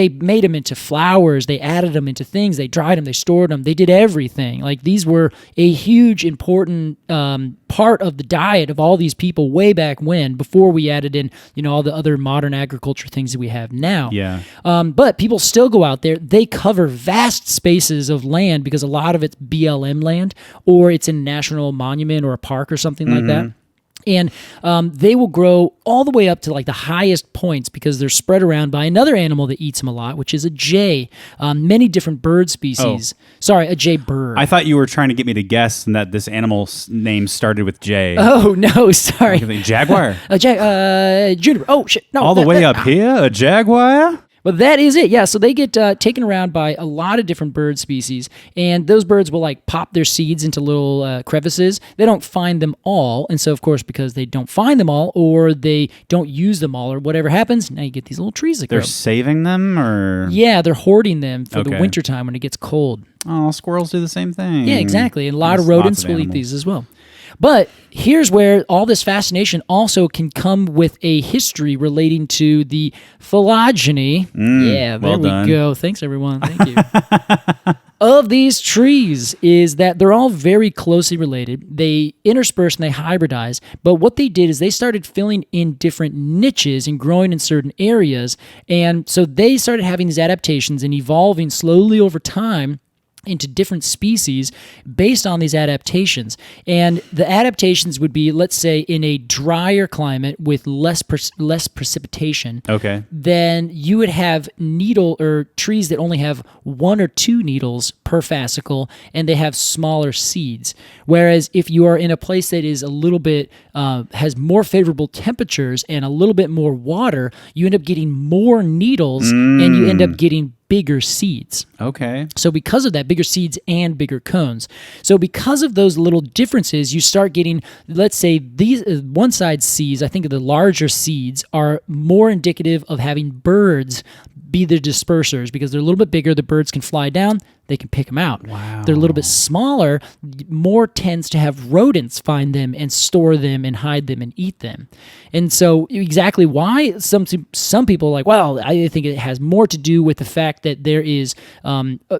made them into flowers. They added them into things. They dried them. They stored them. They did everything. Like these were a huge, important part of the diet of all these people way back when, before we added in, all the other modern agriculture things that we have now. Yeah. But people still go out there. They cover vast spaces of land because a lot of it's BLM land, or it's in a national monument or a park or something like that. And they will grow all the way up to like the highest points because they're spread around by another animal that eats them a lot, which is a jay. Many different bird species. Sorry, a jay bird. I thought you were trying to get me to guess and that this animal's name started with J. Oh, no, sorry. Jaguar. Juniper. Oh, shit. No. All the way up here? A jaguar? But that is it, yeah. So they get taken around by a lot of different bird species, and those birds will like pop their seeds into little crevices. They don't find them all, and so of course, because they don't find them all, or they don't use them all, or whatever happens, now you get these little trees that grow. They're saving them, or? Yeah, they're hoarding them for the wintertime when it gets cold. Oh, squirrels do the same thing. Yeah, exactly. And a lot of rodents will eat these as well. But here's where all this fascination also can come with a history relating to the phylogeny. There we go. Thanks, everyone. Thank you. Of these trees is that they're all very closely related. They intersperse and they hybridize. But what they did is they started filling in different niches and growing in certain areas. And so they started having these adaptations and evolving slowly over time into different species based on these adaptations. And the adaptations would be, let's say, in a drier climate with less precipitation. Okay. Then you would have trees that only have 1 or 2 needles per fascicle, and they have smaller seeds. Whereas if you are in a place that is a little bit, has more favorable temperatures and a little bit more water, you end up getting more needles and you end up getting bigger seeds. Okay. So because of that, bigger seeds and bigger cones. So because of those little differences, you start getting, let's say, these one side seeds, I think the larger seeds are more indicative of having birds be the dispersers because they're a little bit bigger. The birds can fly down. They can pick them out. Wow. They're a little bit smaller. More tends to have rodents find them and store them and hide them and eat them. And so exactly why some people are like, well, I think it has more to do with the fact that there is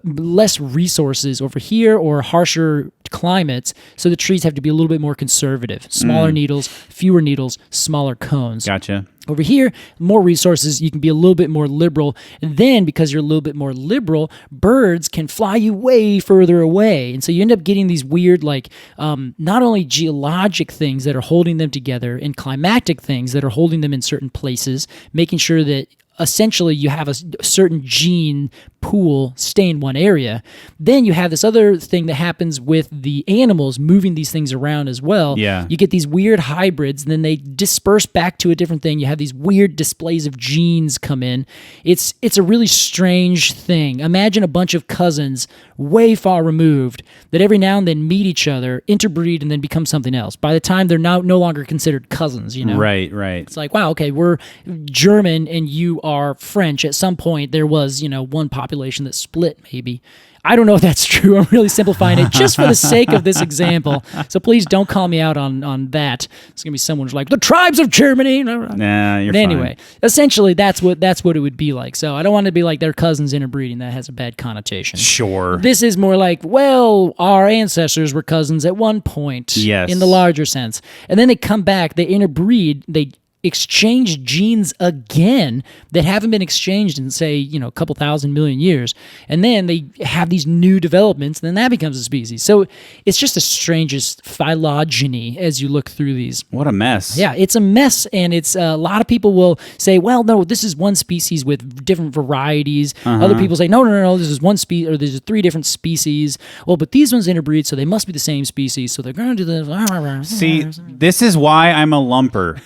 less resources over here or harsher climates. So the trees have to be a little bit more conservative. Smaller needles, fewer needles, smaller cones. Gotcha. Over here, more resources, you can be a little bit more liberal. And then, because you're a little bit more liberal, birds can fly you way further away. And so you end up getting these weird, like, not only geologic things that are holding them together and climatic things that are holding them in certain places, making sure that essentially you have a certain gene pool stay in one area. Then you have this other thing that happens with the animals moving these things around as well. Yeah. You get these weird hybrids, and then they disperse back to a different thing. You have these weird displays of genes come in. It's a really strange thing. Imagine a bunch of cousins way far removed that every now and then meet each other, interbreed, and then become something else. By the time they're now no longer considered cousins, you know? Right. It's like, wow, okay, we're German and you are French. At some point, there was, one population population that split, maybe. I don't know if that's true. I'm really simplifying it just for the sake of this example. So please don't call me out on that. It's going to be someone who's like, the tribes of Germany. Nah, you're but anyway, essentially, that's what it would be like. So I don't want to be like their cousins interbreeding. That has a bad connotation. Sure. This is more like, well, our ancestors were cousins at one point. Yes. In the larger sense. And then they come back, they interbreed, they exchange genes again that haven't been exchanged in, say, a couple thousand million years. And then they have these new developments, and then that becomes a species. So it's just the strangest phylogeny as you look through these. What a mess. Yeah, it's a mess, and it's a lot of people will say, well, no, this is one species with different varieties. Other people say, no, this is one species, or there's 3 different species. Well, but these ones interbreed, so they must be the same species, so they're going to do this. See, this is why I'm a lumper.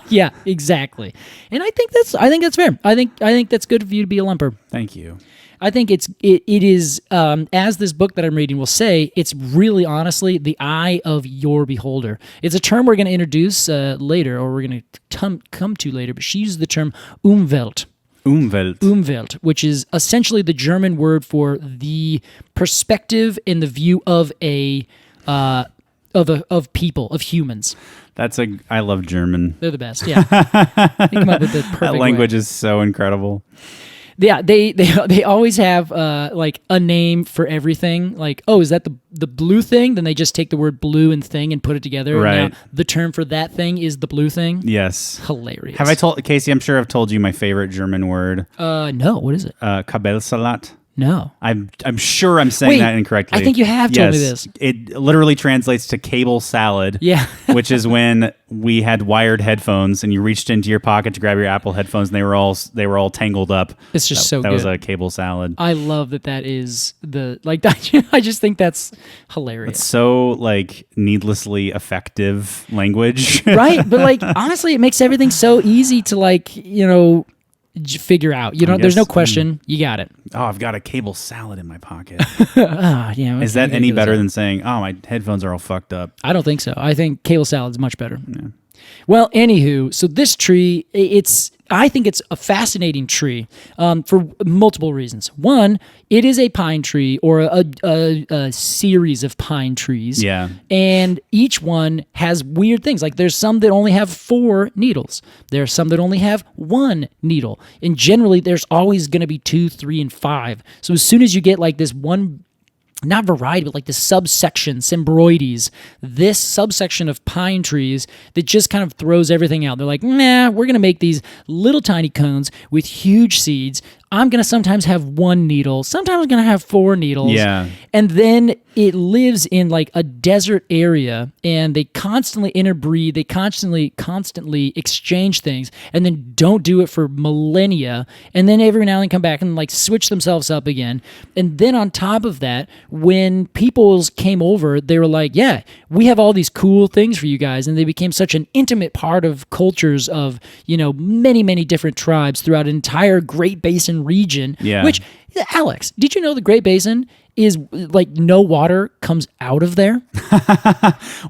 Yeah, exactly. And I think that's fair. I think that's good for you to be a lumper. Thank you. I think it is as this book that I'm reading will say, it's really honestly the eye of your beholder. It's a term we're going to introduce later, or we're going to come to later, but she uses the term Umwelt. Umwelt, which is essentially the German word for the perspective and the view of of people, of humans. I love German. They're the best. Yeah, they come up with the perfect That language way. is so incredible. Yeah, they always have like a name for everything. Like, oh, is that the blue thing? Then they just take the word blue and thing and put it together. Right. And now the term for that thing is the blue thing. Yes. Hilarious. Have I told Casey? I'm sure I've told you my favorite German word. No. What is it? Kabelsalat. No. I'm sure I'm saying that incorrectly. I think you have told me this. It literally translates to cable salad. Yeah. Which is when we had wired headphones and you reached into your pocket to grab your Apple headphones and they were all tangled up. It's just so good. That was a cable salad. I love that is I just think that's hilarious. It's so needlessly effective language. Right? But honestly, it makes everything so easy to figure out. There's no question. You got it. Oh, I've got a cable salad in my pocket. Is that any better than saying, oh, my headphones are all fucked up? I don't think so. I think cable salad's much better. Yeah. Well, anywho, so this tree, I think it's a fascinating tree for multiple reasons. One, it is a pine tree or a series of pine trees. Yeah. And each one has weird things. Like there's some that only have 4 needles. There are some that only have 1 needle. And generally, there's always going to be 2, 3, and 5. So as soon as you get this one, not variety, but the subsection, Symbroides, this subsection of pine trees that just kind of throws everything out. They're like, nah, we're going to make these little tiny cones with huge seeds. I'm going to sometimes have 1 needle. Sometimes I'm going to have 4 needles. Yeah. And then it lives in a desert area and they constantly interbreed. They constantly exchange things and then don't do it for millennia. And then every now and then come back and switch themselves up again. And then on top of that, when peoples came over, they were like, yeah, we have all these cool things for you guys. And they became such an intimate part of cultures of, many, many different tribes throughout an entire Great Basin region. Yeah. Which, Alex, did you know the Great Basin is no water comes out of there?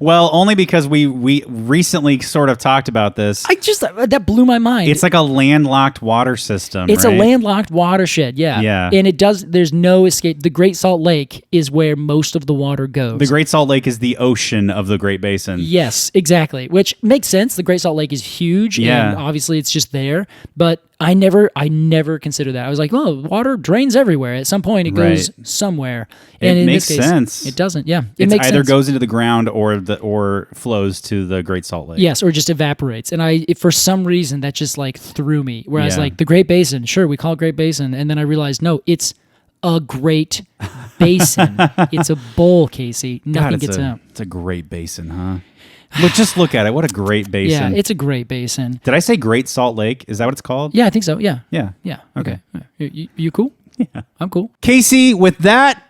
Well, only because we recently sort of talked about this. That blew my mind. It's like a landlocked water system. It's right? a landlocked watershed, yeah. Yeah. And there's no escape. The Great Salt Lake is where most of the water goes. The Great Salt Lake is the ocean of the Great Basin. Yes, exactly. Which makes sense. The Great Salt Lake is huge, and obviously it's just there. But I never considered that. I was like, oh, water drains everywhere. At some point, it goes somewhere. And it in makes this case, sense. It doesn't. Yeah, It makes either sense. goes into the ground or flows to the Great Salt Lake. Yes, or just evaporates. And for some reason, that just threw me. Whereas the Great Basin, sure, we call it Great Basin, and then I realized, no, it's a Great Basin. It's a bowl, Casey. Nothing gets out. It's a great basin, huh? Just look at it. What a great basin. Yeah, it's a great basin. Did I say Great Salt Lake? Is that what it's called? Yeah, I think so. Yeah. Yeah. Yeah. Okay. You cool? Yeah. I'm cool. Casey, with that,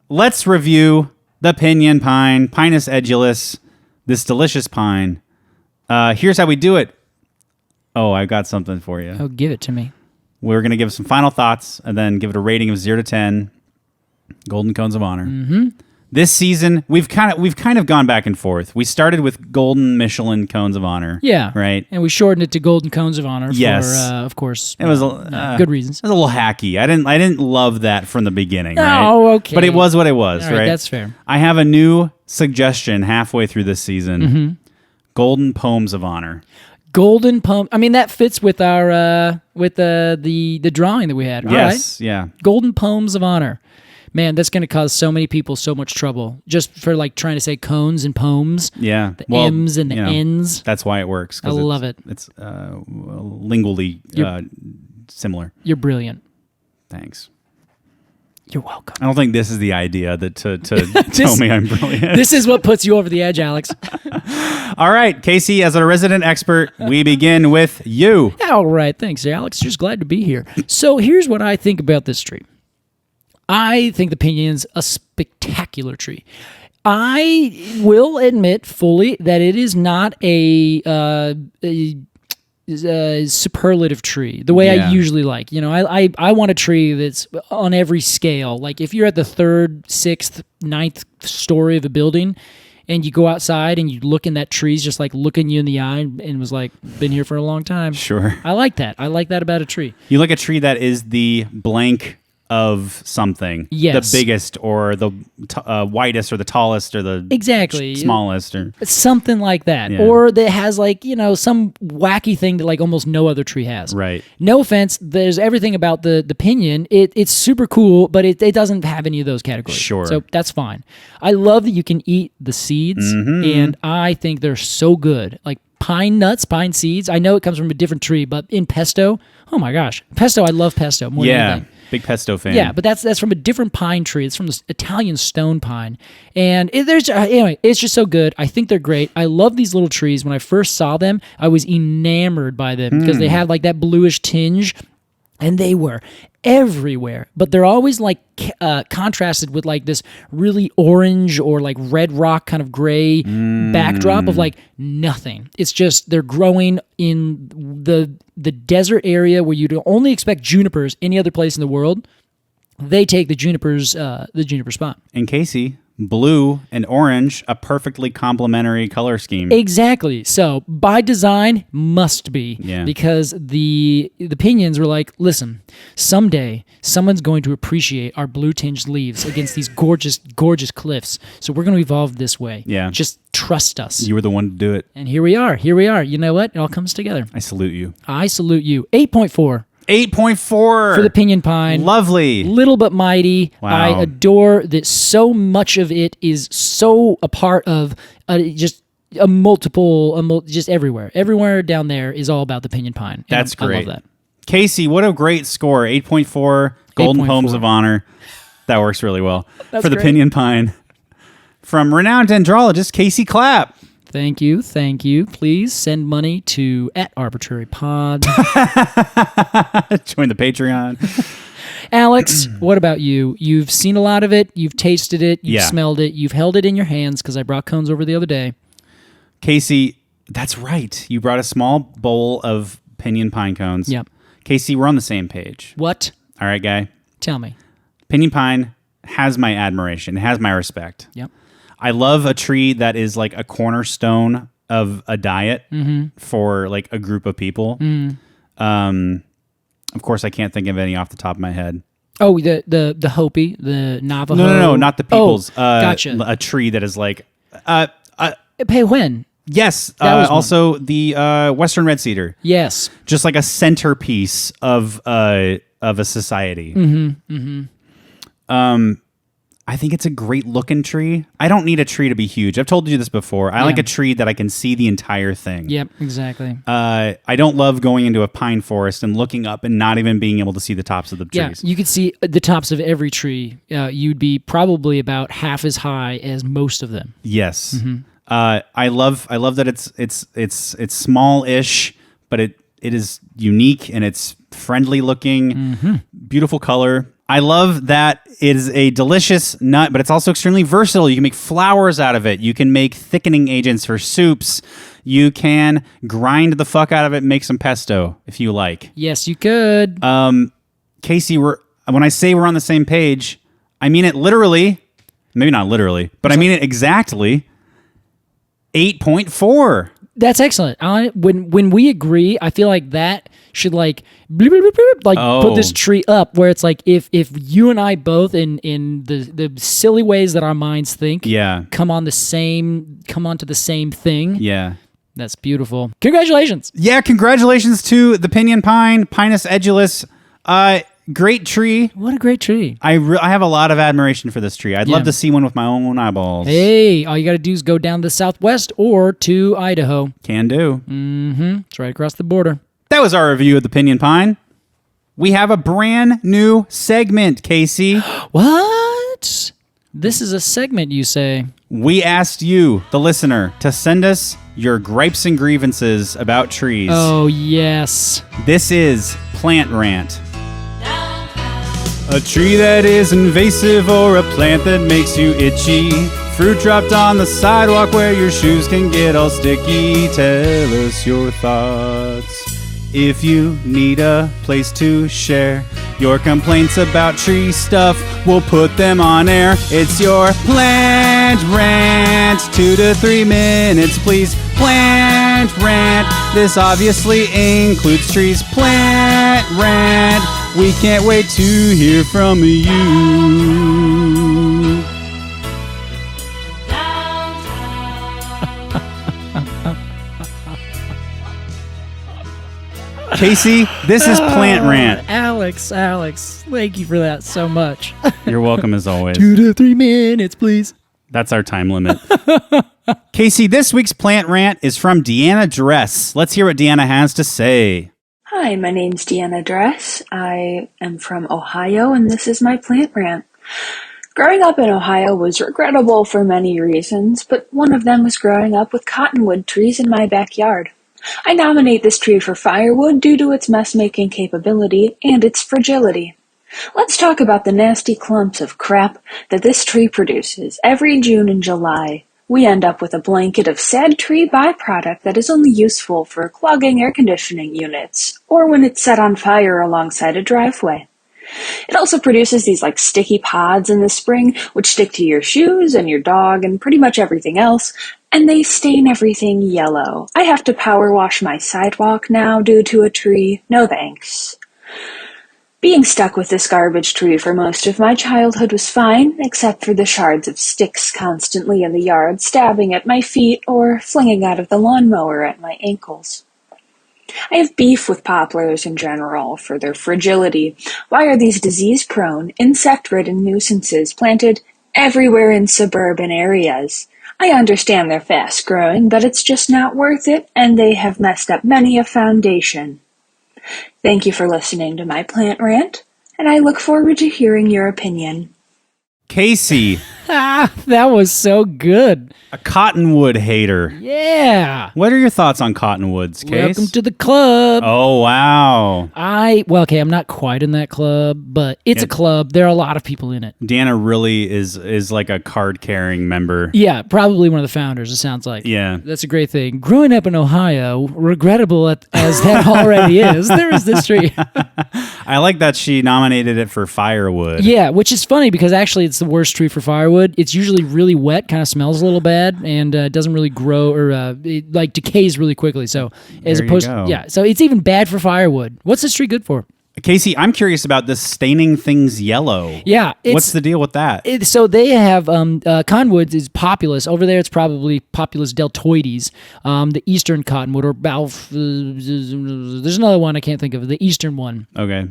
let's review the pinyon pine, Pinus edulis, this delicious pine. Here's how we do it. Oh, I got something for you. Oh, give it to me. We're going to give some final thoughts and then give it a rating of 0 to 10. Golden cones of honor. Mm-hmm. This season, we've kind of gone back and forth. We started with golden Michelin cones of honor. Yeah. Right. And we shortened it to golden cones of honor. Yes. For, of course. It was good reasons. It was a little hacky. I didn't love that from the beginning. Right? Oh, okay. But it was what it was. All right. Right. That's fair. I have a new suggestion halfway through this season. Mm-hmm. Golden poems of honor. Golden poem. I mean, that fits with our with the drawing that we had. All Yes. right. Yeah. Golden poems of honor. Man, that's going to cause so many people so much trouble just for like trying to say cones and poems. Yeah. The M's and the N's. That's why it works. I love it. It's lingually similar. You're brilliant. Thanks. You're welcome. I don't think this is the idea that to tell me I'm brilliant. This is what puts you over the edge, Alex. All right, Casey, as a resident expert, we begin with you. All right. Thanks, Alex. Just glad to be here. So here's what I think about this tree. I think the Pinyon's a spectacular tree. I will admit fully that it is not a superlative tree the way I usually like. You know, I want a tree that's on every scale. Like if you're at the 3rd, 6th, 9th story of a building and you go outside and you look in that tree's just like looking you in the eye and was like, been here for a long time. Sure. I like that. I like that about a tree. You like a tree that is the blank of something. Yes. The biggest or the widest or the tallest or the smallest or something like that. Yeah. Or that has like, you know, some wacky thing that like almost no other tree has. Right. No offense, there's everything about the Pinyon. It's super cool, but it doesn't have any of those categories. Sure. So that's fine. I love that you can eat the seeds, and I think they're so good. Like pine nuts, pine seeds. I know it comes from a different tree, but in pesto, oh my gosh. Pesto, I love pesto more than anything. Big pesto fan. Yeah, but that's from a different pine tree. It's from the Italian stone pine. And anyway, it's just so good. I think they're great. I love these little trees. When I first saw them, I was enamored by them because they had like that bluish tinge, and they were everywhere. But they're always like contrasted with like this really orange or like red rock kind of gray backdrop of like nothing. It's just they're growing in the desert area where you'd only expect junipers any other place in the world. They take the juniper spot. And Casey, blue and orange, a perfectly complementary color scheme. Exactly. So by design, must be. Yeah. Because the Pinyons were like, listen, someday someone's going to appreciate our blue tinged leaves against these gorgeous, gorgeous cliffs. So we're going to evolve this way. Yeah. Just trust us. You were the one to do it. And here we are. You know what? It all comes together. I salute you. I salute you. 8.4. 8.4 for the Pinyon pine. Lovely. Little but mighty. Wow. I adore that so much of it is so a part of just just everywhere. Everywhere down there is all about the Pinyon pine. And That's great. I love that. Casey, what a great score. 8.4 Golden 8.4. Poems of Honor. That works really well. That's for the great. Pinyon Pine. From renowned dendrologist Casey Clapp. Thank you. Please send money to @ArbortraryPod. Join the Patreon. Alex, what about you? You've seen a lot of it. You've tasted it. You've smelled it. You've held it in your hands because I brought cones over the other day. Casey, that's right. You brought a small bowl of Pinyon Pine cones. Yep. Casey, we're on the same page. What? All right, guy. Tell me. Pinyon Pine has my admiration. It has my respect. Yep. I love a tree that is like a cornerstone of a diet for like a group of people. Of course, I can't think of any off the top of my head. Oh, the Hopi, the Navajo. No, not the people's. Gotcha. A tree that is like. Pay when? Yes. That was also the Western red cedar. Yes. Just like a centerpiece of a society. I think it's a great looking tree. I don't need a tree to be huge. I've told you this before. I like a tree that I can see the entire thing. Yep, exactly. I don't love going into a pine forest and looking up and not even being able to see the tops of the trees. Yeah, you could see the tops of every tree. You'd be probably about half as high as most of them. Yes. I love that it's small-ish, but it is unique and it's friendly looking, beautiful color. I love that it is a delicious nut, but it's also extremely versatile. You can make flowers out of it. You can make thickening agents for soups. You can grind the fuck out of it and make some pesto if you like. Yes, you could. Casey, when I say we're on the same page, I mean it literally. Maybe not literally, but I mean it exactly. 8.4. That's excellent. When we agree, I feel like that should like bleep, bleep, bleep, bleep, like put this tree up where it's like if you and I both in the silly ways that our minds think come onto the same thing. Yeah. That's beautiful. Congratulations. Yeah, congratulations to the pinyon pine, Pinus edulis. Great tree. What a great tree. I have a lot of admiration for this tree. I'd love to see one with my own eyeballs. Hey, all you got to do is go down to the southwest or to Idaho. Can do. Mm-hmm. It's right across the border. That was our review of the pinyon pine. We have a brand new segment, Casey. What? This is a segment, you say? We asked you, the listener, to send us your gripes and grievances about trees. Oh, yes. This is Plant Rant. A tree that is invasive or a plant that makes you itchy. Fruit dropped on the sidewalk where your shoes can get all sticky. Tell us your thoughts. If you need a place to share your complaints about tree stuff, we'll put them on air. It's your Plant Rant. 2 to 3 minutes, please. Plant Rant. This obviously includes trees. Plant Rant. We can't wait to hear from you. Casey, this is Plant Rant. Alex, thank you for that so much. You're welcome as always. 2 to 3 minutes, please. That's our time limit. Casey, this week's Plant Rant is from Deanna Dress. Let's hear what Deanna has to say. Hi, my name's Deanna Dress. I am from Ohio, and this is my plant rant. Growing up in Ohio was regrettable for many reasons, but one of them was growing up with cottonwood trees in my backyard. I nominate this tree for firewood due to its mess-making capability and its fragility. Let's talk about the nasty clumps of crap that this tree produces every June and July. We end up with a blanket of sad tree byproduct that is only useful for clogging air conditioning units, or when it's set on fire alongside a driveway. It also produces these sticky pods in the spring, which stick to your shoes and your dog and pretty much everything else, and they stain everything yellow. I have to power wash my sidewalk now due to a tree. No thanks. Being stuck with this garbage tree for most of my childhood was fine, except for the shards of sticks constantly in the yard stabbing at my feet or flinging out of the lawnmower at my ankles. I have beef with poplars in general for their fragility. Why are these disease-prone, insect-ridden nuisances planted everywhere in suburban areas? I understand they're fast-growing, but it's just not worth it, and they have messed up many a foundation. Thank you for listening to my plant rant, and I look forward to hearing your opinion. Casey, That was so good. a cottonwood hater. Yeah. What are your thoughts on cottonwoods, Case? Welcome to the club. Oh, wow. I'm not quite in that club, but it's a club. There are a lot of people in it. Deanna really is like a card-carrying member. Yeah, probably one of the founders, it sounds like. Yeah. That's a great thing. Growing up in Ohio, regrettable as that already is, there is this tree. I like that she nominated it for firewood. Yeah, which is funny because actually it's the worst tree for firewood. It's usually really wet, kind of smells a little bad, and doesn't really grow or it decays really quickly. So as There you opposed, go. yeah, so it's even bad for firewood. What's this tree good for? Casey, I'm curious about this staining things yellow. Yeah, What's the deal with that? So they have cottonwoods is Populus over there. It's probably Populus deltoides, the eastern cottonwood, or there's another one I can't think of. The eastern one. Okay.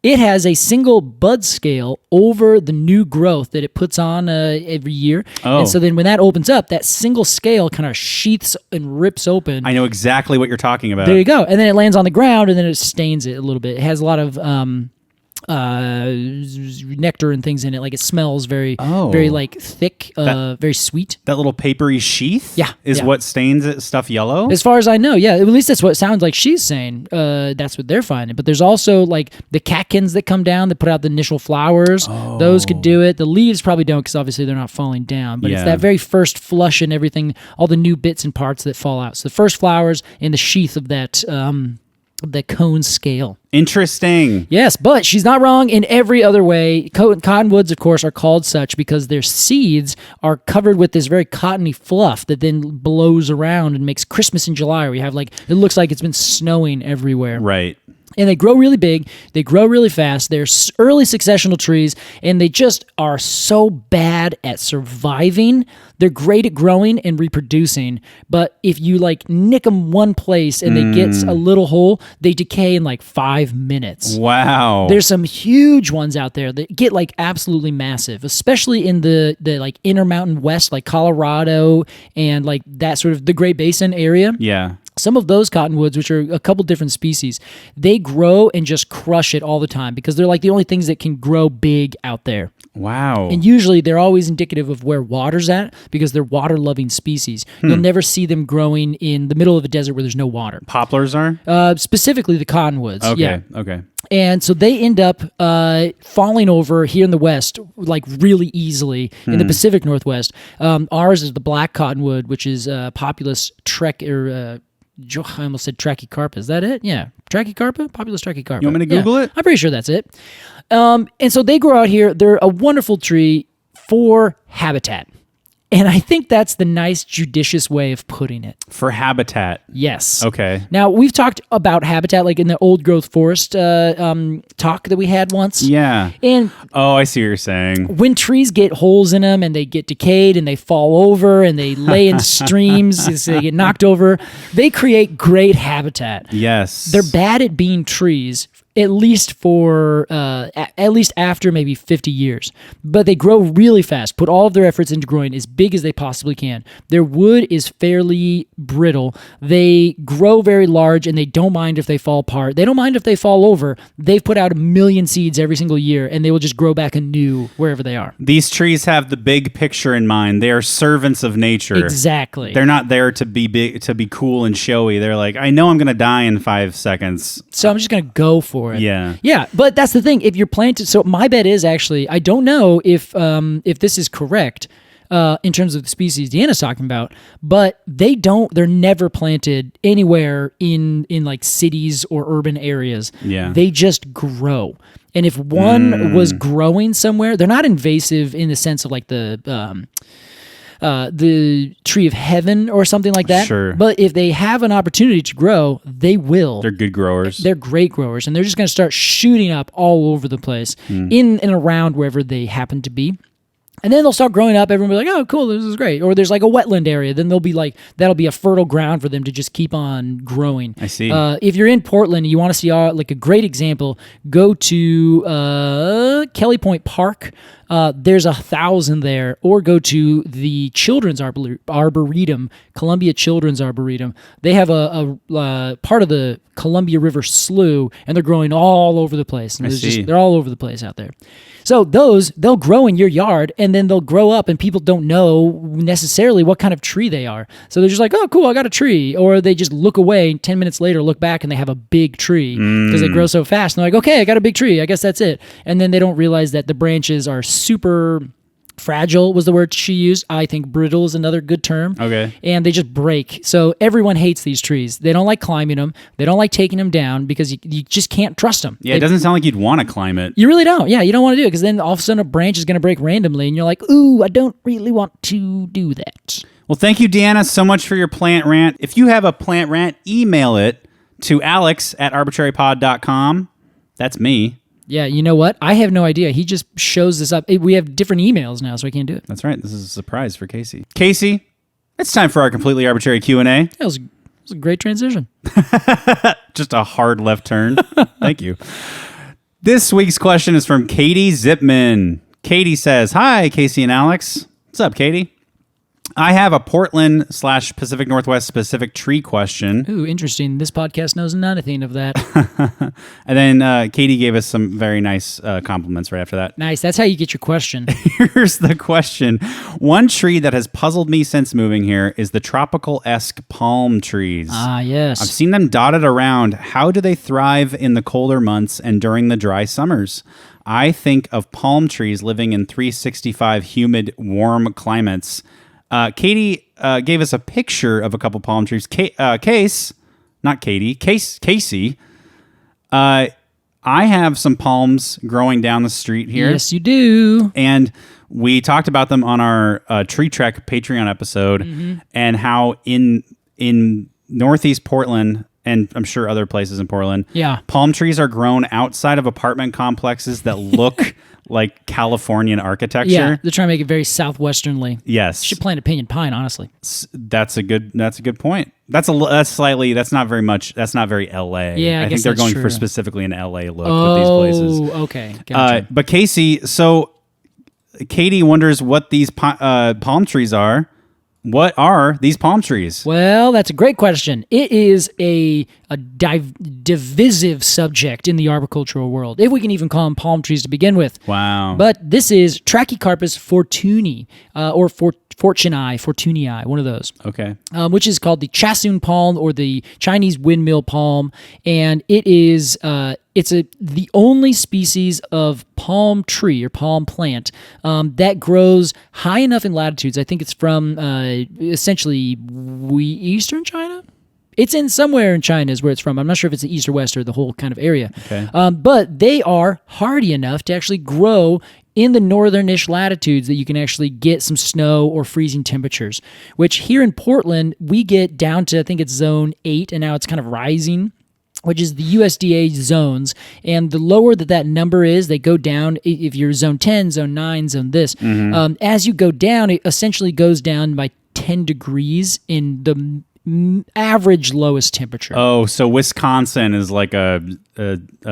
It has a single bud scale over the new growth that it puts on every year. Oh. And so then when that opens up, that single scale kind of sheaths and rips open. I know exactly what you're talking about. There you go. And then it lands on the ground, and then it stains it a little bit. It has a lot of nectar and things in it. Like it smells very thick, very sweet. That little papery sheath is what stains it stuff yellow? As far as I know, yeah. At least that's what it sounds like she's saying. That's what they're finding. But there's also like the catkins that come down that put out the initial flowers. Oh. Those could do it. The leaves probably don't because obviously they're not falling down. But it's that very first flush and everything, all the new bits and parts that fall out. So the first flowers in the sheath of that the cone scale. Interesting. Yes, but she's not wrong in every other way. Cottonwoods, of course, are called such because their seeds are covered with this very cottony fluff that then blows around and makes Christmas in July, where you have it looks like it's been snowing everywhere. Right. And they grow really big. They grow really fast. They're early successional trees, and they just are so bad at surviving. They're great at growing and reproducing, but if you nick them one place and they get a little hole, they decay in 5 minutes. Wow. There's some huge ones out there that get absolutely massive, especially in the Intermountain West, like Colorado and that sort of the Great Basin area. Yeah. Some of those cottonwoods, which are a couple different species, they grow and just crush it all the time because they're the only things that can grow big out there. Wow. And usually they're always indicative of where water's at because they're water-loving species. You'll never see them growing in the middle of a desert where there's no water. Poplars are? Specifically the cottonwoods. Okay, Yeah. okay. And so they end up falling over here in the West really easily in the Pacific Northwest. Ours is the black cottonwood, which is Populus I almost said Trachycarpa. Is that it? Yeah. Trachycarpa? Populus Trachycarpa. You want me to Google it? I'm pretty sure that's it. And so they grow out here. They're a wonderful tree for habitat. And I think that's the nice, judicious way of putting it. For habitat. Yes. Okay. Now, we've talked about habitat in the old growth forest talk that we had once. Yeah. And I see what you're saying. when trees get holes in them and they get decayed and they fall over and they lay in streams, as they get knocked over, they create great habitat. Yes. They're bad at being trees, at least after maybe 50 years. But they grow really fast, put all of their efforts into growing as big as they possibly can. Their wood is fairly brittle. They grow very large, and they don't mind if they fall apart. They don't mind if they fall over. They've put out 1 million seeds every single year, and they will just grow back anew wherever they are. These trees have the big picture in mind. They are servants of nature. Exactly. They're not there to be big, to be cool and showy. They're I know I'm going to die in 5 seconds. So I'm just going to go for it. Yeah. Yeah, but that's the thing. If you're planted, so my bet is actually, I don't know if this is correct in terms of the species Deanna's talking about, but they're never planted anywhere in cities or urban areas. Yeah. They just grow. And if one was growing somewhere, they're not invasive in the sense of the tree of heaven or something like that. Sure. But if they have an opportunity to grow, they will. They're good growers. They're great growers, and they're just going to start shooting up all over the place, in and around wherever they happen to be. And then they'll start growing up. Everyone will be like, oh, cool, this is great. Or there's a wetland area. Then they'll be that'll be a fertile ground for them to just keep on growing. I see. If you're in Portland and you want to see a great example, go to Kelly Point Park. There's 1,000 there. Or go to the Children's Arboretum, Columbia Children's Arboretum. They have a part of the Columbia River Slough, and they're growing all over the place. And they're all over the place out there. So they'll grow in your yard, and then they'll grow up, and people don't know necessarily what kind of tree they are. So they're just oh, cool, I got a tree. Or they just look away, and 10 minutes later look back, and they have a big tree because they grow so fast. And they're okay, I got a big tree. I guess that's it. And then they don't realize that the branches are super fragile was the word she used. I think brittle is another good term. Okay. And they just break. So everyone hates these trees. They don't like climbing them. They don't like taking them down because you just can't trust them. Yeah, it doesn't sound like you'd want to climb it. You really don't. Yeah, you don't want to do it because then all of a sudden a branch is going to break randomly and you're like, ooh, I don't really want to do that. Well, thank you, Deanna, so much for your plant rant. If you have a plant rant, email it to alex@arbitrarypod.com. That's me. Yeah, you know what? I have no idea. He just shows this up. We have different emails now, so I can't do it. That's right. This is a surprise for Casey. Casey, it's time for our completely arbitrary Q&A. That was a great transition. Just a hard left turn. Thank you. This week's question is from Katie Zipman. Katie says, hi, Casey and Alex. What's up, Katie? I have a Portland/Pacific Northwest specific tree question. Ooh, interesting. This podcast knows nothing of that. And then Katie gave us some very nice compliments right after that. Nice. That's how you get your question. Here's the question. One tree that has puzzled me since moving here is the tropical-esque palm trees. Ah, yes. I've seen them dotted around. How do they thrive in the colder months and during the dry summers? I think of palm trees living in 365 humid, warm climates. Katie gave us a picture of a couple palm trees. Casey I have some palms growing down the street here. Yes, you do. And we talked about them on our Tree Trek Patreon episode, and how in Northeast Portland, and I'm sure other places in Portland, palm trees are grown outside of apartment complexes that look like Californian architecture. Yeah, they're trying to make it very southwesternly. Yes, should plant a pinyon pine, honestly. That's a good point. That's not very much. That's not very LA. Yeah, I think guess they're that's going true. for specifically an LA look with these places. Oh, okay, gotcha. But Casey, so Katie wonders what these palm trees are. What are these palm trees? Well, that's a great question. It is a divisive subject in the arboricultural world, if we can even call them palm trees to begin with. Wow. But this is Trachycarpus fortunei, or fortunei, one of those. Okay. Which is called the Chasun palm or the Chinese windmill palm, and it is the only species of palm tree or palm plant that grows high enough in latitudes. I think it's from essentially eastern China. It's in somewhere in China is where it's from. I'm not sure if it's the east or west or the whole kind of area. Okay. But they are hardy enough to actually grow in the northernish latitudes that you can actually get some snow or freezing temperatures, which here in Portland, we get down to, I think it's zone 8, and now it's kind of rising, which is the USDA zones. And the lower that number is, they go down. If you're zone 10, zone 9, zone this, as you go down, it essentially goes down by 10 degrees in the average lowest temperature. Oh, so Wisconsin is like a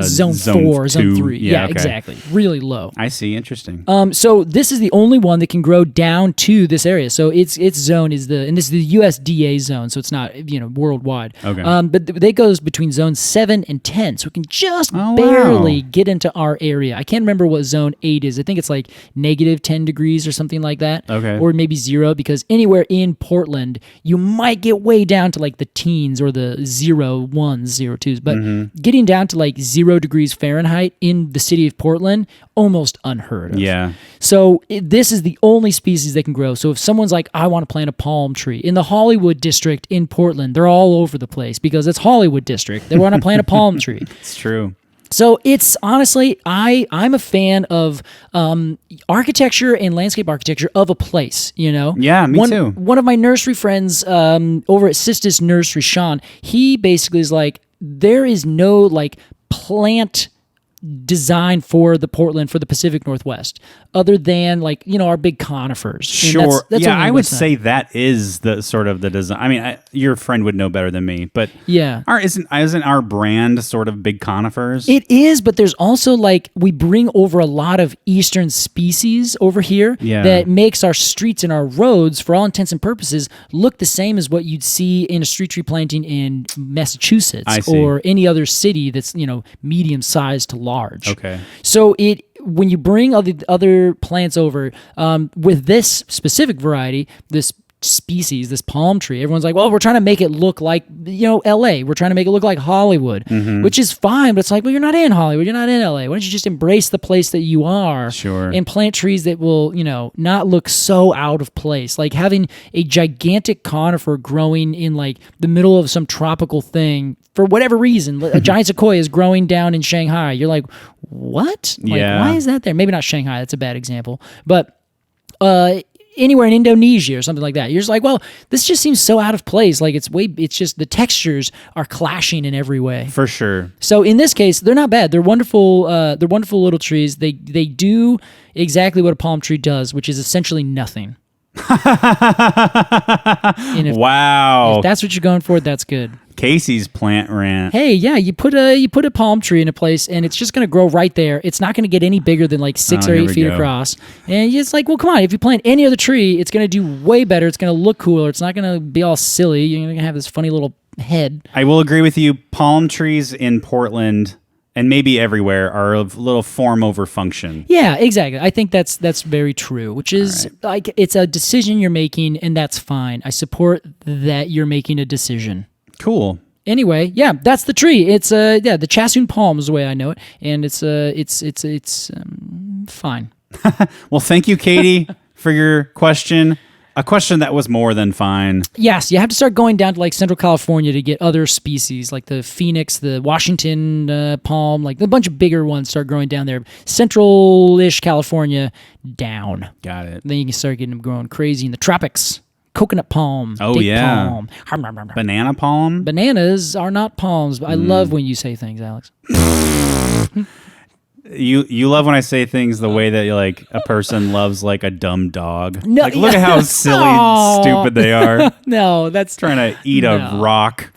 zone 4, zone 3. Yeah, okay. Exactly. Really low. I see. Interesting. So this is the only one that can grow down to this area. So its zone is and this is the USDA zone, so it's not worldwide. Okay. But that goes between zone 7 and 10, so it can just barely get into our area. I can't remember what zone 8 is. I think it's like negative 10 degrees or something like that. Okay. Or maybe 0, because anywhere in Portland, you might get way down to like the teens or the 0, 1s, 0, 2s. But getting down to like 0 degrees Fahrenheit in the city of Portland, almost unheard of. Yeah. So this is the only species that can grow. So if someone's like, I want to plant a palm tree in the Hollywood district in Portland, they're all over the place because it's Hollywood district. They want to plant a palm tree. It's true. So it's honestly, I'm a fan of architecture and landscape architecture of a place, Yeah, me too. One of my nursery friends over at Sistis Nursery, Sean, he basically is like, there is no like plant design for the Pacific Northwest, other than like our big conifers. Sure. That's I would say that is the sort of the design. I mean, your friend would know better than me, but yeah, isn't our brand sort of big conifers? It is, but there's also like we bring over a lot of eastern species over here that makes our streets and our roads, for all intents and purposes, look the same as what you'd see in a street tree planting in Massachusetts or any other city that's medium sized to large. Okay. So when you bring other plants over, with this specific variety, this species, this palm tree, everyone's like, well, we're trying to make it look like, LA. We're trying to make it look like Hollywood, which is fine, but it's like, well, you're not in Hollywood. You're not in LA. Why don't you just embrace the place that you are and plant trees that will, not look so out of place? Like having a gigantic conifer growing in like the middle of some tropical thing for whatever reason. A giant sequoia is growing down in Shanghai. You're like, what? Like, why is that there? Maybe not Shanghai. That's a bad example. But, anywhere in Indonesia or something like that. You're just like, well, this just seems so out of place. Like it's just the textures are clashing in every way. For sure. So in this case, they're not bad. They're wonderful. They're wonderful little trees. They do exactly what a palm tree does, which is essentially nothing. Wow. If that's what you're going for, that's good. Casey's plant rant. Hey, yeah, you put a palm tree in a place, and it's just going to grow right there. It's not going to get any bigger than like 6 or 8 feet across. And it's like, well, come on. If you plant any other tree, it's going to do way better. It's going to look cooler. It's not going to be all silly. You're going to have this funny little head. I will agree with you. Palm trees in Portland and maybe everywhere are a little form over function. Yeah, exactly. I think that's very true, which is like it's a decision you're making, and that's fine. I support that you're making a decision. Cool. Anyway, yeah, that's the tree. It's the Chasun palm is the way I know it, and it's fine. Well, thank you, Katie, for your question. A question that was more than fine. Yes, you have to start going down to like Central California to get other species like the phoenix, the Washington palm, like a bunch of bigger ones start growing down there. Central-ish California, down. Got it. Then you can start getting them growing crazy in the tropics. Coconut palm, Oh, date yeah. palm. Banana palm? Bananas are not palms. I love when you say things, Alex. You love when I say things the way that like a person loves like a dumb dog. No, like look at how silly, Aw. stupid they are. No, that's Trying to eat a No. rock.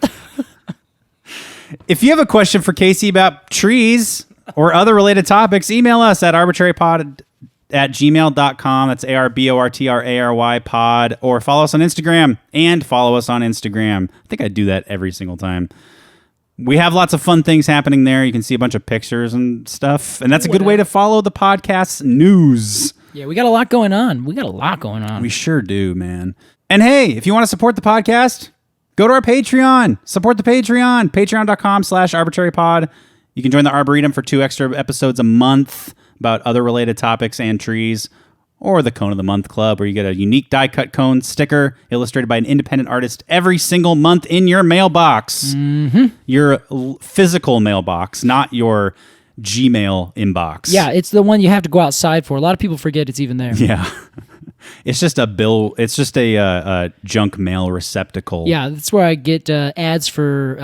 If you have a question for Casey about trees or other related topics, email us at arbortrary@gmail.com. That's ARBORTRARY pod. Or follow us on Instagram and follow us on Instagram. I think I do that every single time. We have lots of fun things happening there. You can see a bunch of pictures and stuff. And that's a good way to follow the podcast's news. Yeah, we got a lot going on. We sure do, man. And hey, if you want to support the podcast, go to our Patreon. Support the Patreon. Patreon.com/arbitrarypod. You can join the Arboretum for 2 extra episodes a month about other related topics and trees. Or the Cone of the Month Club, where you get a unique die-cut cone sticker illustrated by an independent artist every single month in your mailbox. Mm-hmm. Your physical mailbox, not your Gmail inbox. Yeah, it's the one you have to go outside for. A lot of people forget it's even there. Yeah. It's just a bill. It's just a junk mail receptacle. Yeah, that's where I get ads for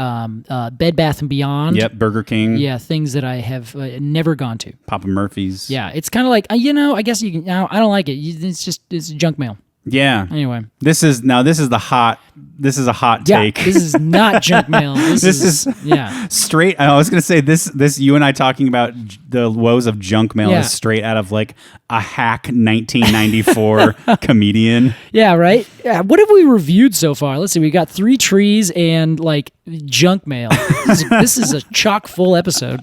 Bed Bath & Beyond. Yep, Burger King. Yeah, things that I have never gone to. Papa Murphy's. Yeah, it's kind of like, I guess you can, I don't like it. It's junk mail. Yeah. Anyway. This is a hot take. This is not junk mail. This is straight. I was going to say this you and I talking about the woes of junk mail is straight out of like a hack 1994 comedian. Yeah, right? Yeah, what have we reviewed so far? Let's see. We got 3 trees and like junk mail. This is a chock full episode.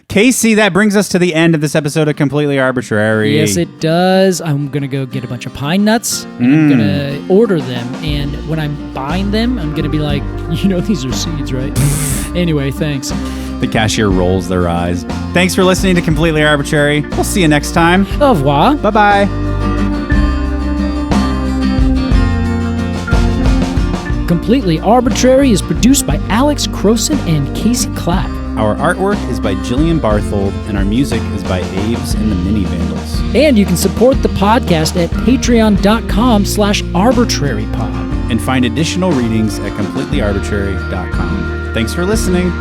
Casey, that brings us to the end of this episode of Completely Arbortrary. Yes, it does. I'm going to go get a bunch of pine nuts, and I'm going to order them, and when I'm buying them, I'm going to be like, these are seeds, right? Anyway, thanks. The cashier rolls their eyes. Thanks for listening to Completely Arbortrary. We'll see you next time. Au revoir. Bye-bye. Completely Arbortrary is produced by Alex Crowson and Casey Clapp. Our artwork is by Jillian Barthold, and our music is by Aves and the Mini Vandals. And you can support the podcast at patreon.com/arbitrarypod. And find additional readings at completelyarbitrary.com. Thanks for listening.